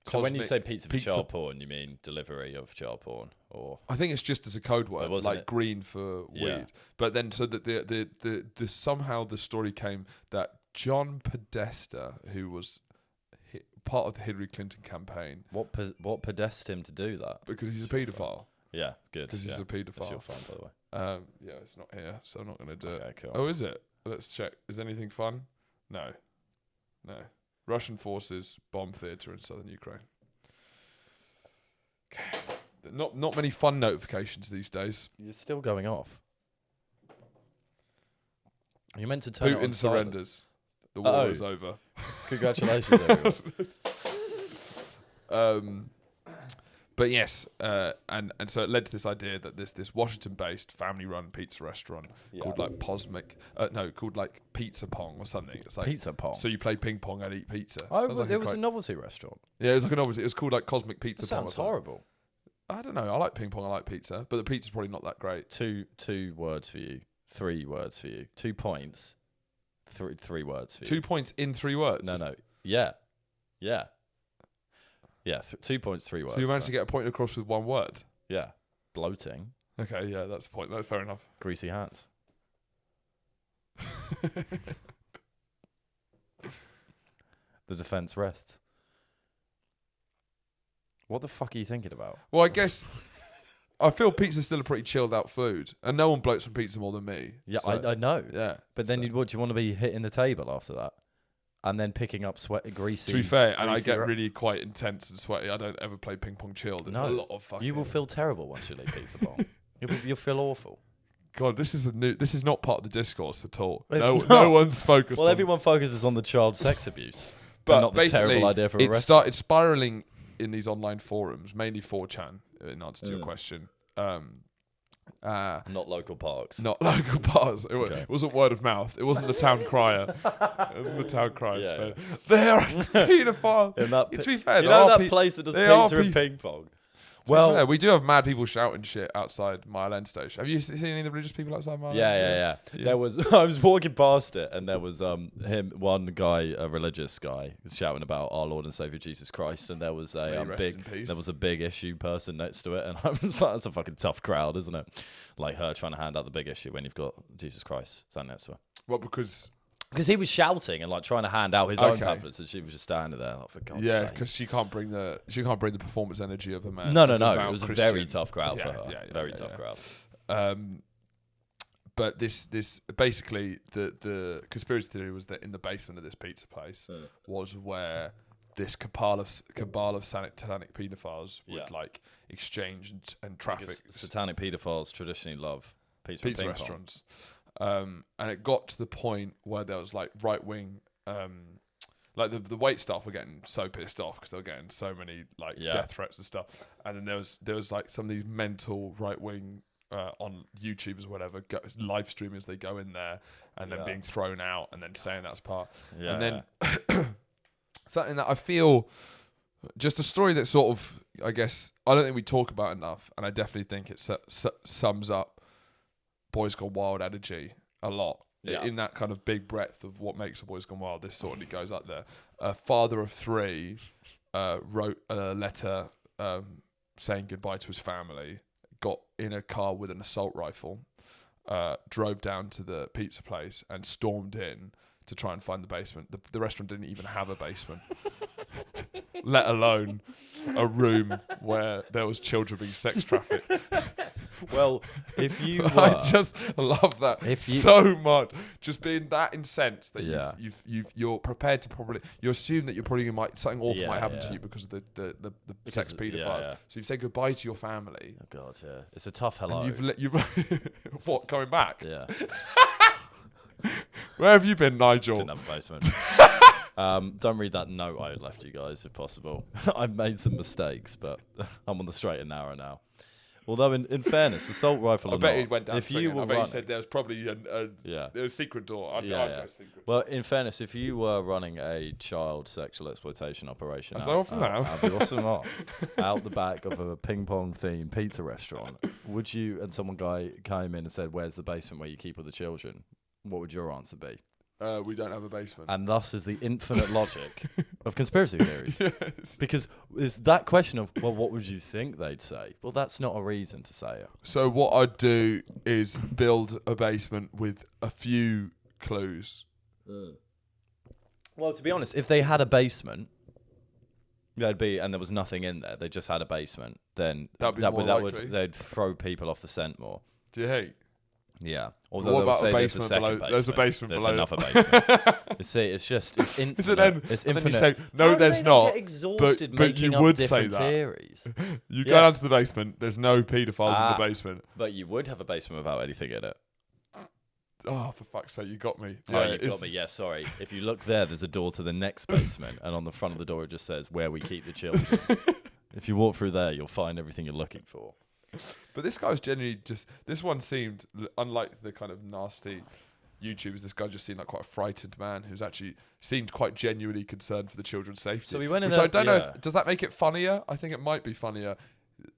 So when you Cosmic say pizza for Pizza- child porn, you mean delivery of child porn, or I think it's just as a code word, wasn't like it- green for Yeah. weed. But then, so that the somehow the story came that John Podesta, who was part of the Hillary Clinton campaign, what possessed him to do that? because he's a That's your paedophile. Yeah, good. Because he's a That's paedophile. your phone, by the way. Yeah, it's not here, so I'm not going to do it. Okay, cool. Oh, is it? Let's check. Is anything fun? No. Russian forces bomb theatre in southern Ukraine. Okay. Not many fun notifications these days. You're still going off. You meant to turn it on Putin silent. surrenders. The war Oh. is over. Congratulations, everyone. But yes, and so it led to this idea that this Washington-based family-run pizza restaurant called like called like Pizza Pong or something. It's like Pizza Pong. So you play ping pong and eat pizza. Oh, Sounds like there was a novelty restaurant. Yeah, it was like an obviously. It was called like Cosmic Pizza That Pong. Or sounds something. horrible. I don't know. I like ping pong. I like pizza, but the pizza's probably not that great. Two words for you. 3 words for you. 2 points. Three words for you. 2 points in 3 words. No. Yeah. 2 points, 3 words. So you managed to get a point across with 1 word. Yeah. Bloating. Okay, yeah, that's the point. That's fair enough. Greasy hands. The defense rests. What the fuck are you thinking about? Well, I guess I feel pizza's still a pretty chilled out food, and no one bloats from pizza more than me. Yeah, so, I know. yeah. But then so- do you want to be hitting the table after that? And then picking up greasy. To be fair, and I greasy get ro- really quite intense and sweaty. I don't ever play ping pong chilled. It's a lot of fucking. You will feel terrible once you leave pizza pong. You'll feel awful. God, this is not part of the discourse at all. It's No not. one's focused. Well, on everyone focuses on the child sex abuse, But and not the basically, terrible idea for a it restaurant. started spiraling in these online forums, mainly 4chan, in answer to your question. Not local parks. Not local bars. Okay. It wasn't word of mouth. It wasn't the town crier. It wasn't the town crier. Yeah, They're a paedophile. In that To be fair, you there know are that place that does there are pizza and pe- ping pong. To be fair, we do have mad people shouting shit outside Mile End Station. Have you seen any of the religious people outside Mile End? Yeah. There was I was walking past it, and there was one guy, a religious guy, shouting about our Lord and Savior Jesus Christ, and there was May he rest in peace. there was a big issue person next to it, and I was like, that's a fucking tough crowd, isn't it? Like her trying to hand out the big issue when you've got Jesus Christ standing next to her. Well, because Because he was shouting and like trying to hand out his own Okay. pamphlets, and she was just standing there like, for God's yeah, sake. because she can't bring the performance energy of a man. No. a devout It was a Christian. very tough crowd for Yeah, her. yeah, Very yeah, tough yeah. crowd. But this basically the conspiracy theory was that in the basement of this pizza place was where this cabal of satanic paedophiles would Yeah. like exchange and traffic Because satanic paedophiles traditionally love pizza and pizza ping pong. restaurants. And it got to the point where there was like right wing, like the wait staff were getting so pissed off because they were getting so many like Yeah. death threats and stuff. And then there was like some of these mental right wing on YouTubers or whatever live streamers. They go in there and then Yeah. being thrown out and then saying that's part. Yeah, And then something that I feel just a story that sort of I guess I don't think we talk about enough, and I definitely think it sums up Boys Gone Wild energy a lot. Yeah. In that kind of big breadth of what makes a Boys Gone Wild, this certainly goes up there. A father of 3 wrote a letter saying goodbye to his family, got in a car with an assault rifle, drove down to the pizza place and stormed in to try and find the basement. The restaurant didn't even have a basement, let alone a room where there was children being sex trafficked. Well, if you I just love that If you- so much. Just being that incensed that Yeah. you're prepared to you assume that you're probably something awful Yeah, might happen yeah. to you because of the sex Because- paedophiles. yeah. So you've said goodbye to your family. oh God, yeah, it's a tough hello. And you've what coming back? yeah, Where have you been, Nigel? didn't have a basement. Don't read that note I left you guys, if possible. I've made some mistakes, but I'm on the straight and narrow now. Although, in fairness, assault rifle I or bet not, he went down if you swinging. were I bet running, he said there was probably a secret door. I'd go secret. Well, in fairness, if you were running a child sexual exploitation operation As I often am. out the back of a ping pong themed pizza restaurant, would you, and someone came in and said, "Where's the basement where you keep all the children?" What would your answer be? We don't have a basement. And thus is the infinite logic of conspiracy theories. Yes. Because is that question of, well, what would you think they'd say? Well, that's not a reason to say it. So what I'd do is build a basement with a few clues. Well, to be honest, if they had a basement, and there was nothing in there, they just had a basement, then they'd throw people off the scent more. Do you hate? Yeah. Although what about a there's basement a second below? There's a basement there's below. another basement. You see, it's infinite. It's infinite. And then you say, no, there's not. Get exhausted but you making would up say different that. Theories. You go down to the basement. There's no paedophiles in the basement. But you would have a basement without anything in it. Oh, for fuck's sake, you got me. Yeah, you got me. Yeah, sorry. If you look there's a door to the next basement, and on the front of the door it just says where we keep the children. If you walk through there, you'll find everything you're looking for. But this guy was genuinely this one seemed, unlike the kind of nasty YouTubers, this guy just seemed like quite a frightened man who's actually seemed quite genuinely concerned for the children's safety. So we went in which I don't know does that make it funnier? I think it might be funnier.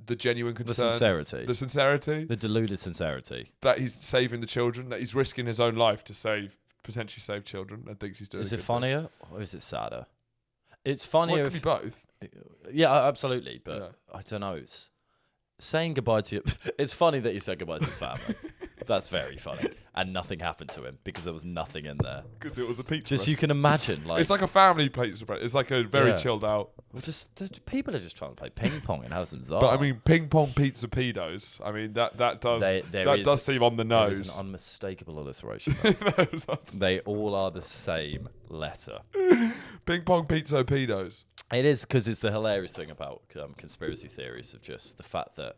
The genuine concern. The sincerity. The deluded sincerity. That he's saving the children, that he's risking his own life to potentially save children, and thinks he's doing it. Is it funnier or is it sadder? It's funnier. Well, it could be both. Yeah, absolutely. But I don't know. It's saying goodbye to it's funny that he said goodbye to his family. That's very funny. And nothing happened to him because there was nothing in there. Because it was a pizza. Just you can imagine, like it's like a family pizza. It's like a very chilled out. Well, people are just trying to play ping pong and have some czar. But I mean, ping pong pizza pedos. I mean that does seem on the nose. There is an unmistakable alliteration. They all are the same letter. Ping pong pizza pedos. It is because it's the hilarious thing about conspiracy theories of just the fact that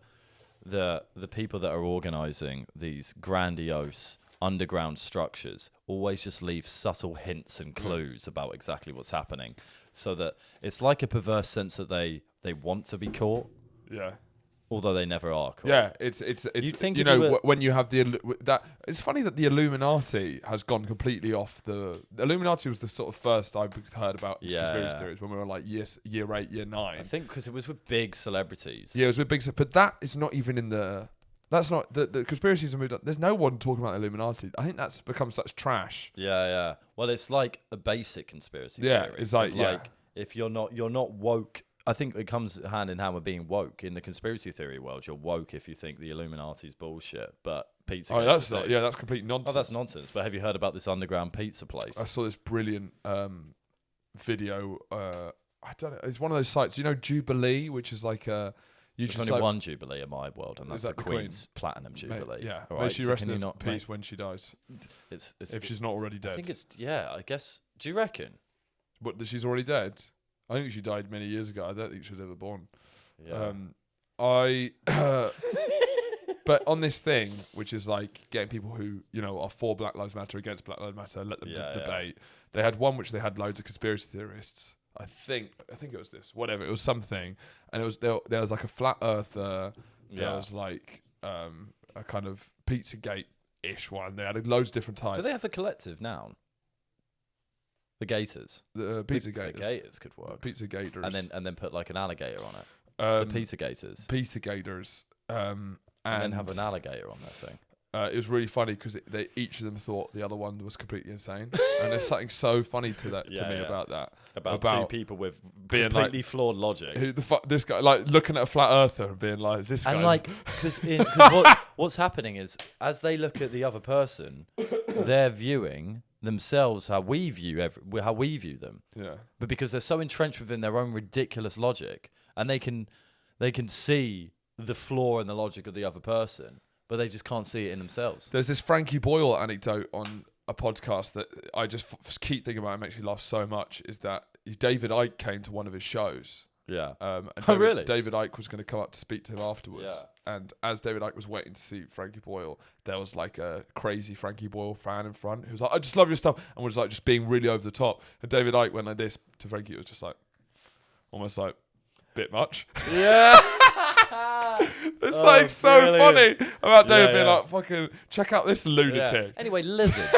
the people that are organising these grandiose underground structures always just leave subtle hints and clues about exactly what's happening, so that it's like a perverse sense that they want to be caught. Yeah. Although they never are caught. Yeah, it's You'd think when you have that. It's funny that the Illuminati has gone completely off the Illuminati was the sort of first I heard about conspiracy theories when we were like year 8, year 9. I think because it was with big celebrities. Yeah, it was with big, but that is not even in the. That's not the conspiracies have moved on. There's no one talking about Illuminati. I think that's become such trash. Yeah. Well, it's like a basic conspiracy theory. It's like if you're not woke. I think it comes hand in hand with being woke. In the conspiracy theory world, you're woke if you think the Illuminati's bullshit, but pizza. Oh, that's not. Yeah, that's complete nonsense. Oh, that's nonsense. But have you heard about this underground pizza place? I saw this brilliant video. I don't know. It's one of those sites. You know, Jubilee, which is like a. There's only one Jubilee in my world, and that's the Queen's Platinum Jubilee. Yeah. All May right, she rest in peace when she dies. If she's not already dead. I think it's. Yeah, I guess. Do you reckon? What? That she's already dead? I think she died many years ago. I don't think she was ever born. Yeah. But on this thing, which is like getting people who are for Black Lives Matter, against Black Lives Matter, let them debate. They had one which they had loads of conspiracy theorists. I think it was this. Whatever, it was something, and it was there was like a flat earther. There was like a kind of Pizzagate-ish one. They had loads of different types. Do they have a collective noun? The Gators. The Pizza Gators. The Gators could work. Pizza Gators. And then put like an alligator on it. The Pizza Gators. Pizza Gators. And then have an alligator on that thing. It was really funny because each of them thought the other one was completely insane. And there's something so funny to me about that. About two people with being completely flawed logic. Who the fuck? This guy, like looking at a flat earther and being like, this guy. And like, because what's happening is as they look at the other person, they're viewing themselves how we view them. Yeah. But because they're so entrenched within their own ridiculous logic, and they can see the flaw in the logic of the other person, but they just can't see it in themselves. There's this Frankie Boyle anecdote on a podcast that I just keep thinking about. It makes me laugh so much. Is that David Icke came to one of his shows. Yeah. And really? David Icke was going to come up to speak to him afterwards. Yeah. And as David Icke was waiting to see Frankie Boyle, there was like a crazy Frankie Boyle fan in front who was like, I just love your stuff. And was like just being really over the top. And David Icke went like this to Frankie. It was just like, almost like, bit much. Yeah. There's something so brilliant. funny about David being yeah. like, fucking, check out this lunatic. Anyway, lizards.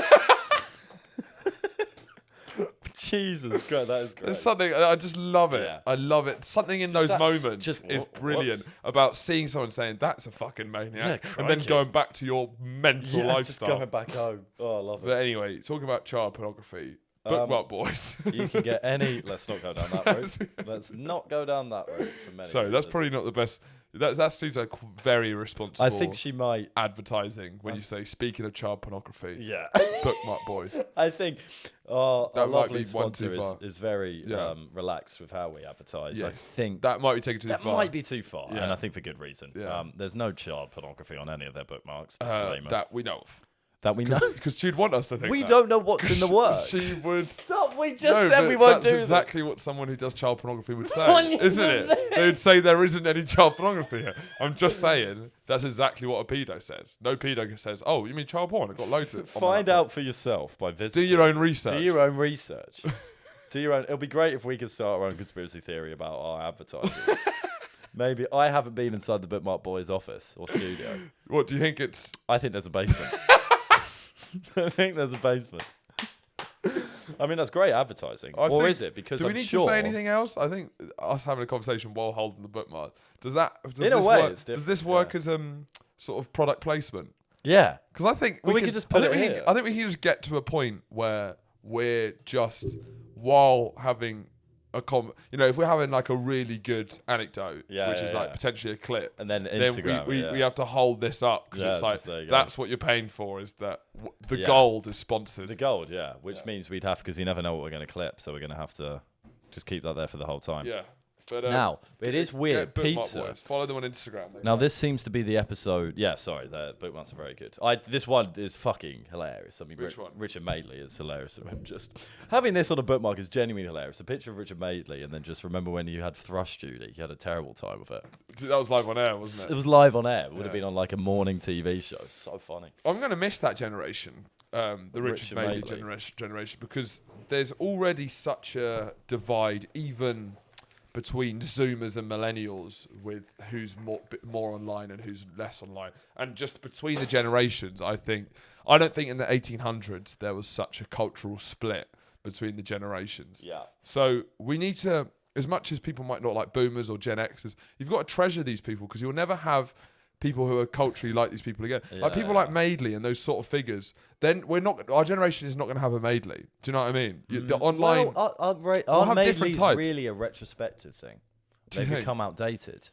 Jesus God, that is great. There's something, I just love it. Yeah. I love it. Something in those moments is brilliant whoops. about seeing someone saying, that's a fucking maniac. Yeah, and then crikey. going back to your mental lifestyle. Just going back home. Oh, I love it. But anyway, talking about child pornography, bookmark boys. You can get any... Let's not go down that road. Let's not go down that road for many Sorry, that's reasons. probably not the best. That seems like very irresponsible. I think she might... advertising when you say, speaking of child pornography, Yeah. bookmark boys. I think our That might lovely be one too sponsor far. is very Yeah. Relaxed with how we advertise. I Yes. think That might be taken too that far. might be too far, Yeah. and I think for good reason. Yeah. There's no child pornography on any of their bookmarks. Disclaimer. that we know of. That we know. Because she'd want us to think We that. don't know what's in the works. She would. Stop! We just No, said but we won't that's do exactly what someone who does child pornography would say, on your isn't it? They would say there isn't any child pornography here. I'm just saying that's exactly what a pedo says. No pedo says, "Oh, you mean child porn? I've got loads of it." on my Find laptop." out for yourself by Do visiting. your own research. Do your own research. Do your own. It'll be great if we could start our own conspiracy theory about our advertising. Maybe I haven't been inside the Bookmark Boys office or studio. What do you think? It's I think there's a basement. I think there's a basement. I mean, that's great advertising. Or think- is it? Because Do we I'm need sure... to say anything else? I think us having a conversation while holding the bookmark does that. Does In a this way, work, it's does different, this work yeah. as sort of product placement? Yeah. Because I think Well, we could just put it here. I think we can just get to a point where we're just while having a if we're having like a really good anecdote, Yeah, which yeah, is like yeah. potentially a clip, And then then Instagram. we yeah. have to hold this up because Yeah, it's like just there you go. that's what you're paying for is that the Yeah. gold is sponsored. The gold, yeah. Which means we'd have... Because we never know what we're going to clip, so we're going to have to just keep that there for the whole time. Yeah. But, Now, it is weird. Bookmark Pizza... Boys. Follow them on Instagram. Now, this seems to be the episode... Yeah, sorry, the bookmarks are very good. This one is fucking hilarious. I mean, Which one? Richard Madeley is hilarious. I'm just... Having this on a bookmark is genuinely hilarious. A picture of Richard Madeley, and then just remember when you had Thrush Judy. You had a terrible time with it. That was live on air, wasn't It it? was live on air. It would have Yeah. been on like a morning TV show. So funny. I'm going to miss that generation, the Richard Madeley generation, because there's already such a divide, even between Zoomers and Millennials, with who's more online and who's less online, and just between the generations. I don't think in the 1800s there was such a cultural split between the generations. Yeah. So we need to, as much as people might not like Boomers or Gen Xers, you've got to treasure these people because you'll never have people who are culturally like these people again. Like people like Madeley and those sort of figures. Then our generation is not going to have a Madeley. Do you know what I mean? The online. Well, We'll have different Madeley's types. really a retrospective thing. Do They you think? become outdated.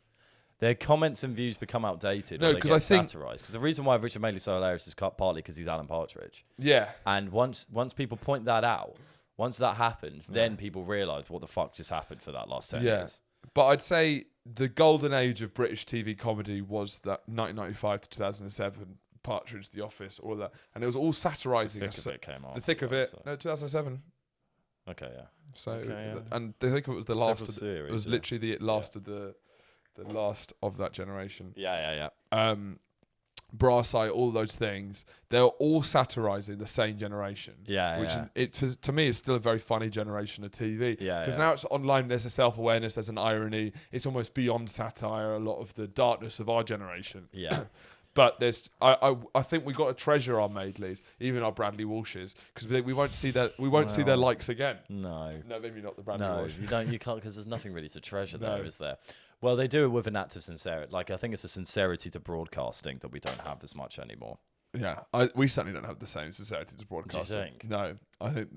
Their comments and views become outdated. No, or they 'cause get I think- satirized. Because the reason why Richard Madeley's so hilarious is partly because he's Alan Partridge. Yeah. And once people point that out, once that happens, then people realise what the fuck just happened for that last 10 Yeah. years. But I'd say the golden age of British TV comedy was that 1995 to 2007, Partridge, The Office, all of that. And it was all satirising. The thick of it came The thick of it. So. No, 2007. Okay, yeah. So, Okay, yeah. and the thick of it was the last. Several series, it was yeah. literally the last of the last of that generation. Yeah. Brasseye, all those things, they're all satirising the same generation. Yeah, which yeah. to me is still a very funny generation of TV. Yeah, because yeah. now it's online. There's a self-awareness. There's an irony. It's almost beyond satire. A lot of the darkness of our generation. Yeah. But there's, I think we got to treasure our Madeleys, even our Bradley Walshes, because we won't see their likes again. No. No, maybe not the Bradley No, Walsh. you can't, because there's nothing really to treasure No. there, is there? Well, they do it with an act of sincerity. Like, I think it's a sincerity to broadcasting that we don't have as much anymore. Yeah, we certainly don't have the same sincerity to broadcasting. think? No, I think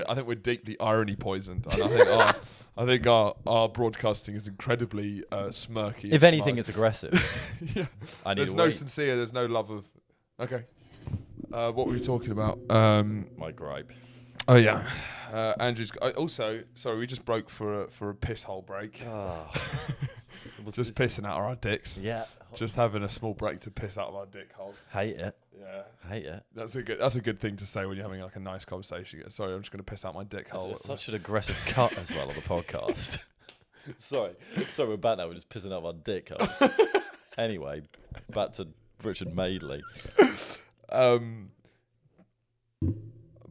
I we're deeply irony poisoned, and I think our broadcasting is incredibly smirky. If and anything, smug. it's aggressive. Yeah. I need There's to no wait. sincere. There's no love of. Okay. What were we talking about? My gripe. Oh yeah. Andrew's. Also, sorry, we just broke for a piss hole break. Just pissing out our dicks. Yeah. Just having a small break to piss out of our dick holes. Hate it. Yeah. Hate it. That's a good thing to say when you're having like a nice conversation. Sorry, I'm just going to piss out my dick hole. It's such an aggressive cut as well on the podcast. Sorry, we're back now. We're just pissing out our dick holes. Anyway, back to Richard Madeley.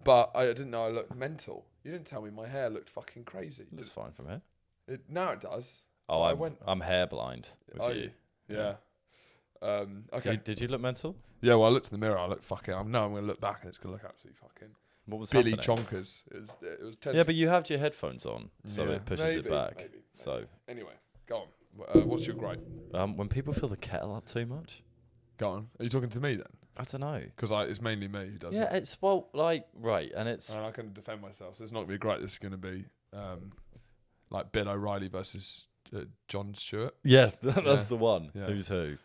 But I didn't know I looked mental. You didn't tell me my hair looked fucking crazy. That's fine from here. Now it does. Oh, I went. I'm hair blind with Are you. you? Yeah. Okay. Did you look mental? Yeah, well, I looked in the mirror. I looked fucking. I know I'm going to look back and it's going to look absolutely fucking What was Billy happening? Chonkers. It was Yeah, but you have your headphones on, so Yeah, it pushes it back. maybe. So Anyway, go on. What's your gripe? when people fill the kettle up too much, Go on. Are you talking to me then? I don't know. Because it's mainly me who does Yeah, it. it's right, and it's And I can defend myself. So it's not going to be great. This is going to be like Bill O'Reilly versus John Stewart. yeah, that's Yeah. the one. Yeah. Who's who?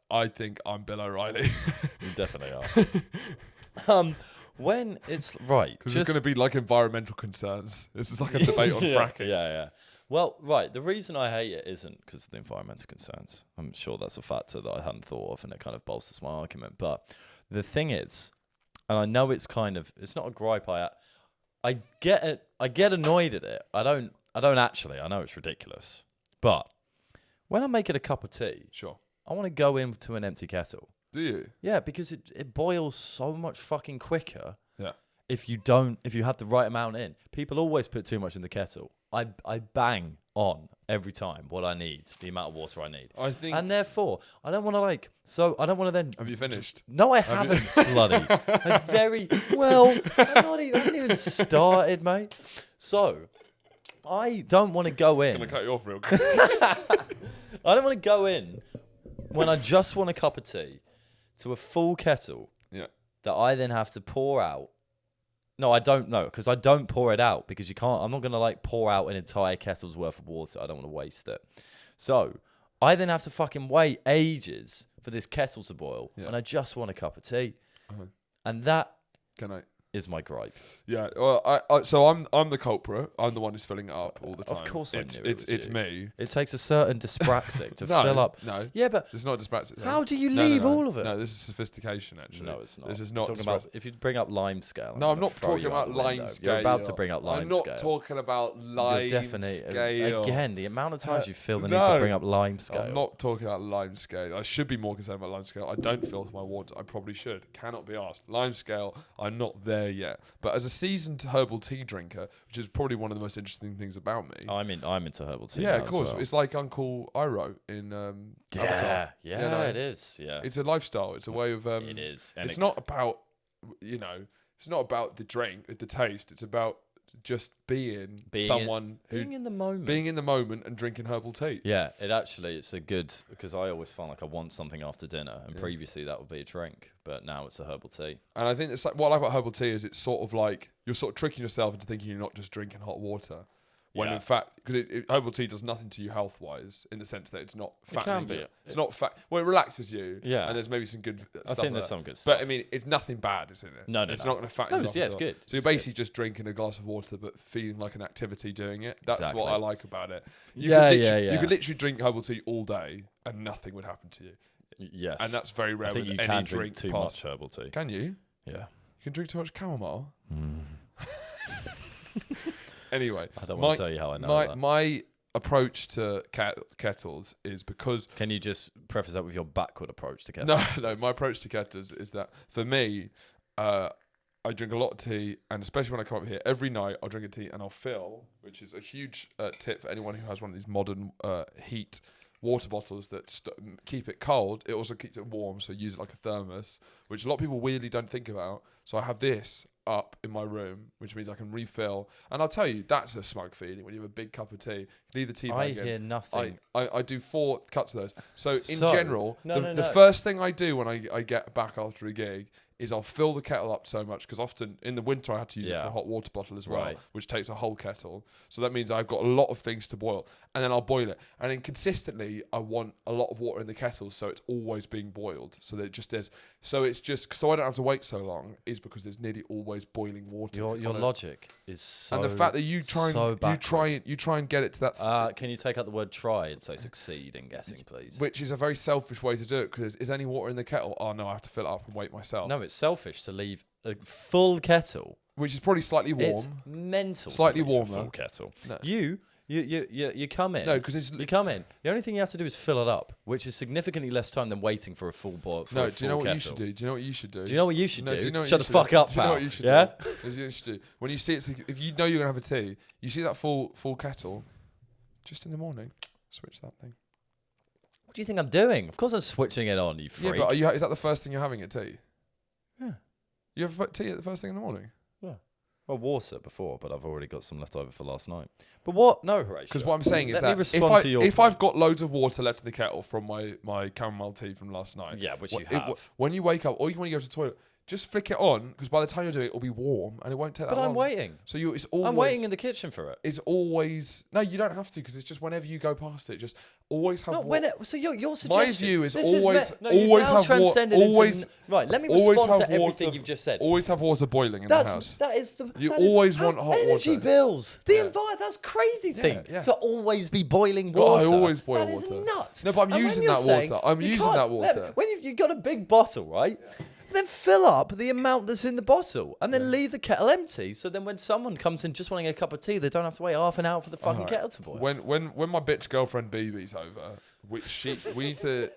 I think I'm Bill O'Reilly. You definitely are. When it's right, Because it's going to be like environmental concerns. This is like a debate on fracking. Yeah. Well, right. The reason I hate it isn't because of the environmental concerns. I'm sure that's a factor that I hadn't thought of, and it kind of bolsters my argument. But the thing is, and I know it's not a gripe. I get it. I get annoyed at it. I don't actually. I know it's ridiculous. But when I'm making a cup of tea, Sure. I want to go into an empty kettle. Do you? Yeah, because it boils so much fucking quicker. Yeah. If you have the right amount in. People always put too much in the kettle. I bang on every time what I need, the amount of water I need. I think. And therefore, I don't want to then. Have you finished? No, I haven't, bloody. I haven't even started, mate. So, I don't want to go in. I'm going to cut you off real quick. I don't want to go in when I just want a cup of tea to a full kettle Yeah. that I then have to pour out. No, I don't know, because I don't pour it out, because you can't. I'm not going to pour out an entire kettle's worth of water. I don't want to waste it. So I then have to fucking wait ages for this kettle to boil, and I just want a cup of tea. Uh-huh. And that Can I? is my gripe. Yeah. Well, so I'm the culprit. I'm the one who's filling it up all the time. Of course, it's I knew it was it's you. me. It takes a certain dyspraxic to No, fill up. No. Yeah, but It's not dyspraxic. how do you No, leave no. all of it? No, this is sophistication. Actually, No, it's not. This is not. Talking about if you bring up lime scale. No, I'm gonna not throw talking you out about the window. lime scale. You're about to bring up lime I'm not scale. talking about You're lime definitely scale. again the amount of times you feel the need No. to bring up lime scale. I'm not talking about lime scale. I should be more concerned about lime scale. I don't filter my water. I probably should. Cannot be asked. Lime scale, I'm not there yet. But as a seasoned herbal tea drinker, which is probably one of the most interesting things about me. I'm into herbal tea. Yeah, now of course. as well. It's like Uncle Iro in Avatar. Yeah, no, it is. Yeah, It's a lifestyle. It's a way of. it is. And It's not about, it's not about the drink, the taste. It's about just being someone being in the moment. being in the moment and drinking herbal tea. Yeah, it's a good, because I always find like I want something after dinner, and previously that would be a drink, but now it's a herbal tea. And I think what I like about herbal tea is it's sort of like you're sort of tricking yourself into thinking you're not just drinking hot water. When in fact, because herbal tea does nothing to you health-wise, in the sense that it's not fattening. can be. You. It's not fat. Well, it relaxes you. Yeah. And there's maybe some good stuff. I think there's some good stuff. But I mean, it's nothing bad, isn't it? No, It's no. not going to fatten you No, up. it's at all. good. So you're It's basically just drinking a glass of water, but feeling like an activity doing it. That's Exactly. what I like about it. You Yeah. could literally drink herbal tea all day, and nothing would happen to you. Yes, And that's very rare I think with you any can drink drink too much herbal tea. Can you? Yeah. You can drink too much chamomile. Anyway, I don't want to tell you how I know that. my approach to kettles is because Can you just preface that with your backward approach to kettle? no, my approach to kettles is that for me, I drink a lot of tea, and especially when I come up here every night, I'll drink a tea and I'll fill, which is a huge tip for anyone who has one of these modern heat water bottles that keep it cold. It also keeps it warm, so use it like a thermos, which a lot of people weirdly don't think about. So I have this up in my room, which means I can refill. And I'll tell you, that's a smug feeling when you have a big cup of tea. You leave the tea bag in. hear nothing. I do 4 cups of those. So in So- general, No. the first thing I do when I get back after a gig is I'll fill the kettle up so much, because often in the winter I had to use it for a hot water bottle as well, Right. which takes a whole kettle. So that means I've got a lot of things to boil, and then I'll boil it. And then consistently I want a lot of water in the kettle, so it's always being boiled. So that it just is. So it's just so I don't have to wait so long, is because there's nearly always boiling water. Your logic is so. And the fact that you try and get it to that. Can you take out the word try and say succeed in guessing, please? Which is a very selfish way to do it, because is any water in the kettle? Oh no, I have to fill it up and wait myself. No, it's selfish to leave a full kettle. Which is probably slightly warm. It's mental. Slightly to leave a warmer. full kettle. No. You come in. No, because you come in. The only thing you have to do is fill it up, which is significantly less time than waiting for a full boil. No, do you know what you should do? Do you know what you should do? Do you know what you should do? Do you know what Shut you the should fuck do? up, Do you know pal. what you should Yeah? do? This is what you should do. When you see if you know you're gonna have a tea, you see that full kettle, just in the morning, switch that thing. What do you think I'm doing? Of course I'm switching it on, you freak. Yeah, but is that the first thing you're having at tea? Yeah. You have tea at the first thing in the morning? Yeah. Well, water before, but I've already got some left over for last night. But what? No, Horatio. Because what I'm saying is Let me that respond to your if point. I've got loads of water left in the kettle from my chamomile tea from last night, Yeah, which you have. when you wake up or when you go to the toilet, just flick it on because by the time you're doing it, it'll be warm and it won't take that long. But I'm waiting. So it's always. I'm waiting in the kitchen for it. It's always no. You don't have to because it's just whenever you go past it, just always have. Not water. when it. So your suggestion. My view is this always you've always now have water. transcended into Always right. Let me always respond have to everything water, you've just said. Always have water boiling in the house. That is the. You that is always how want hot energy water. bills. The Yeah. environment. That's crazy thing yeah. to always be boiling God, water. I always boil That water. is nuts. No, but I'm And when using you're that saying water. I'm you using can't- that water. When you've got a big bottle, right? Yeah. Then fill up the amount that's in the bottle and then leave the kettle empty. So then when someone comes in just wanting a cup of tea, they don't have to wait half an hour for the fucking kettle to boil. When my bitch girlfriend BB's over, we need to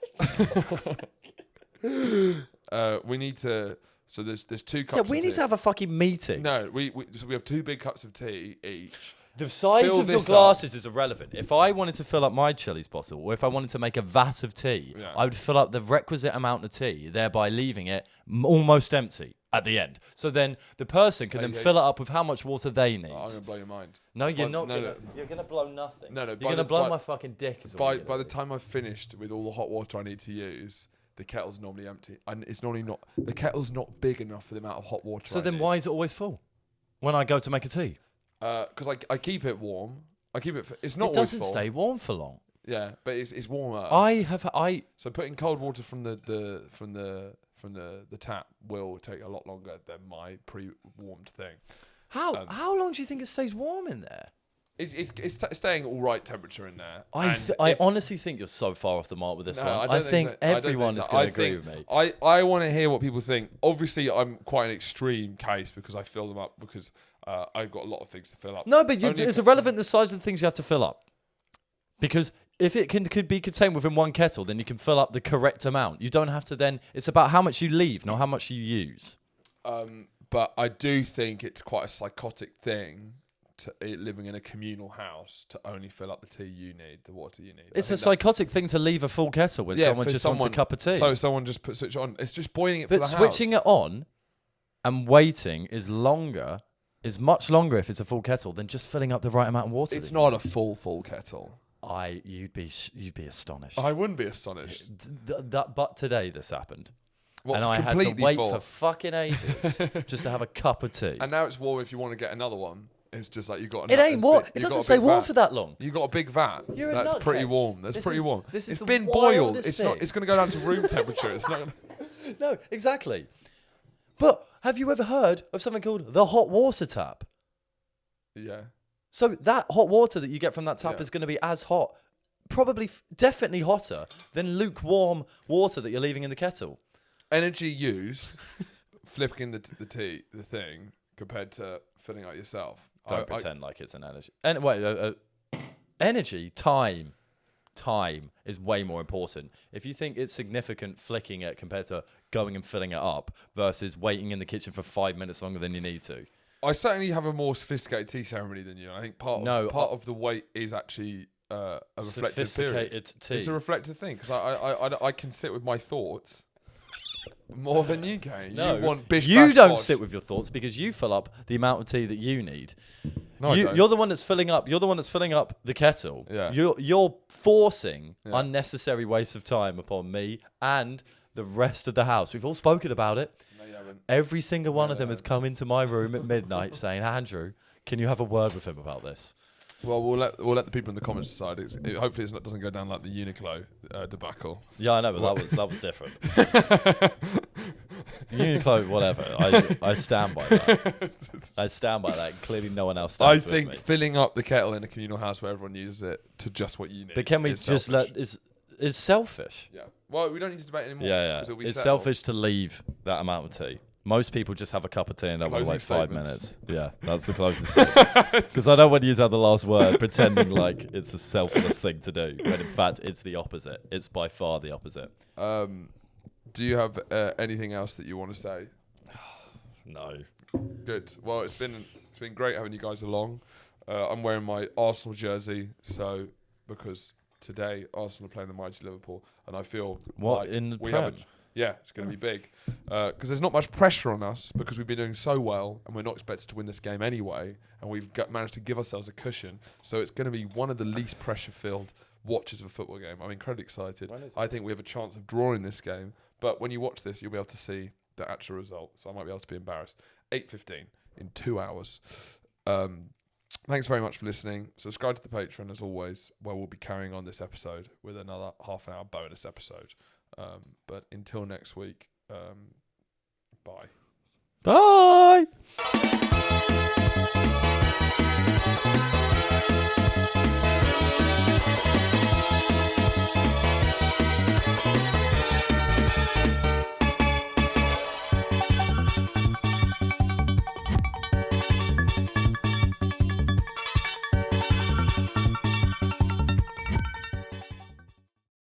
we need to. So there's 2 cups. Yeah, we of need tea. to have a fucking meeting. No, so we have 2 big cups of tea each. The size Fill of your this glasses is irrelevant. If I wanted to fill up my Chili's bottle, or if I wanted to make a vat of tea, Yeah. I would fill up the requisite amount of tea, thereby leaving it almost empty at the end. So then the person can then fill it up with how much water they need. Oh, I'm gonna blow your mind. No, you're But- not. no, gonna, no. You're gonna blow nothing. No, no, You're by gonna the- blow by- my fucking dick. Is all By you're by the gonna do. time I've finished with all the hot water I need to use, the kettle's normally empty, and it's normally not. The kettle's not big enough for the amount of hot water. So I then need. why is it always full? When I go to make a tea, Because I keep it warm. I keep it. It's not it always doesn't full. stay warm for long. Yeah, but it's warmer. I So putting cold water from the tap will take a lot longer than my pre-warmed thing. how long do you think it stays warm in there? It's staying all right temperature in there. I And I if- honestly think you're so far off the mark with this No, one. I I don't think so. I don't everyone so. is going I to agree think- with me. I want to hear what people think. Obviously, I'm quite an extreme case because I fill them up because I've got a lot of things to fill up. No, but Only it's if- irrelevant the size of the things you have to fill up. Because if it could be contained within one kettle, then you can fill up the correct amount. You don't have to then. It's about how much you leave, not how much you use. But I do think it's quite a psychotic thing to living in a communal house to only fill up the tea you need, the water you need. It's I a think that's- psychotic thing to leave a full kettle when someone for just wants a cup of tea. So someone just switch it on. It's just boiling it for But the switching house. it on and waiting is much longer if it's a full kettle than just filling up the right amount of water. It's not a full kettle. You'd be astonished. I wouldn't be astonished. But today this happened. What's And I had to completely wait full. for fucking ages just to have a cup of tea. And now it's warm if you want to get another one. It's just like you got. It ain't warm. It doesn't stay warm for that long. You got a big vat. You're a That's pretty nutcase. warm. That's This pretty is- warm. this is It's the been boiled. wildest It's not. thing. It's going to go down to room temperature. It's not. No, exactly. But have you ever heard of something called the hot water tap? Yeah. So that hot water that you get from that tap Yeah. is going to be as hot, probably definitely hotter than lukewarm water that you're leaving in the kettle. Energy used, flipping the thing compared to filling out yourself. Don't pretend like it's an energy. And wait, energy, time is way more important. If you think it's significant flicking it compared to going and filling it up versus waiting in the kitchen for 5 minutes longer than you need to. I certainly have a more sophisticated tea ceremony than you. And I think part of the wait is actually a reflective period. Sophisticated tea. It's a reflective thing because I can sit with my thoughts more than you can. No, you want bish, you bash, don't bosh. sit with your thoughts because you fill up the amount of tea that you need. No, I don't. You're the one that's filling up. You're the one that's filling up the kettle. Yeah. You're forcing unnecessary waste of time upon me and the rest of the house. We've all spoken about it. No, you haven't. Every single one of them has come into my room at midnight saying, "Andrew, can you have a word with him about this?" Well, we'll let the people in the comments decide. Hopefully, it doesn't go down like the Uniqlo debacle. Yeah, I know, but that was different. Uniqlo, whatever. I stand by that. I stand by that. Clearly, no one else I stands with think me. filling up the kettle in a communal house where everyone uses it to just what you need. But can we is just selfish. is selfish? Yeah. Well, we don't need to debate anymore. Yeah. 'cause it'll be It's settled. selfish to leave that amount of tea. Most people just have a cup of tea and don't want to Closing wait 5 statements. minutes. Yeah, that's the closest. Because I don't want you to have the last word, pretending like it's a selfless thing to do, when in fact it's the opposite. It's by far the opposite. Do you have anything else that you want to say? No. Good. Well, it's been great having you guys along. I'm wearing my Arsenal jersey, so because today. Arsenal are playing the mighty Liverpool, and I feel What, like in the we Prem? have it's going to be big because there's not much pressure on us because we've been doing so well and we're not expected to win this game anyway, and we've managed to give ourselves a cushion. So it's going to be one of the least pressure-filled watches of a football game. I'm incredibly excited. I think we have a chance of drawing this game, but when you watch this, you'll be able to see the actual result. So I might be able to be embarrassed. 8:15 in 2 hours. Thanks very much for listening. Subscribe to the Patreon as always, where we'll be carrying on this episode with another half an hour bonus episode. But until next week, bye. Bye.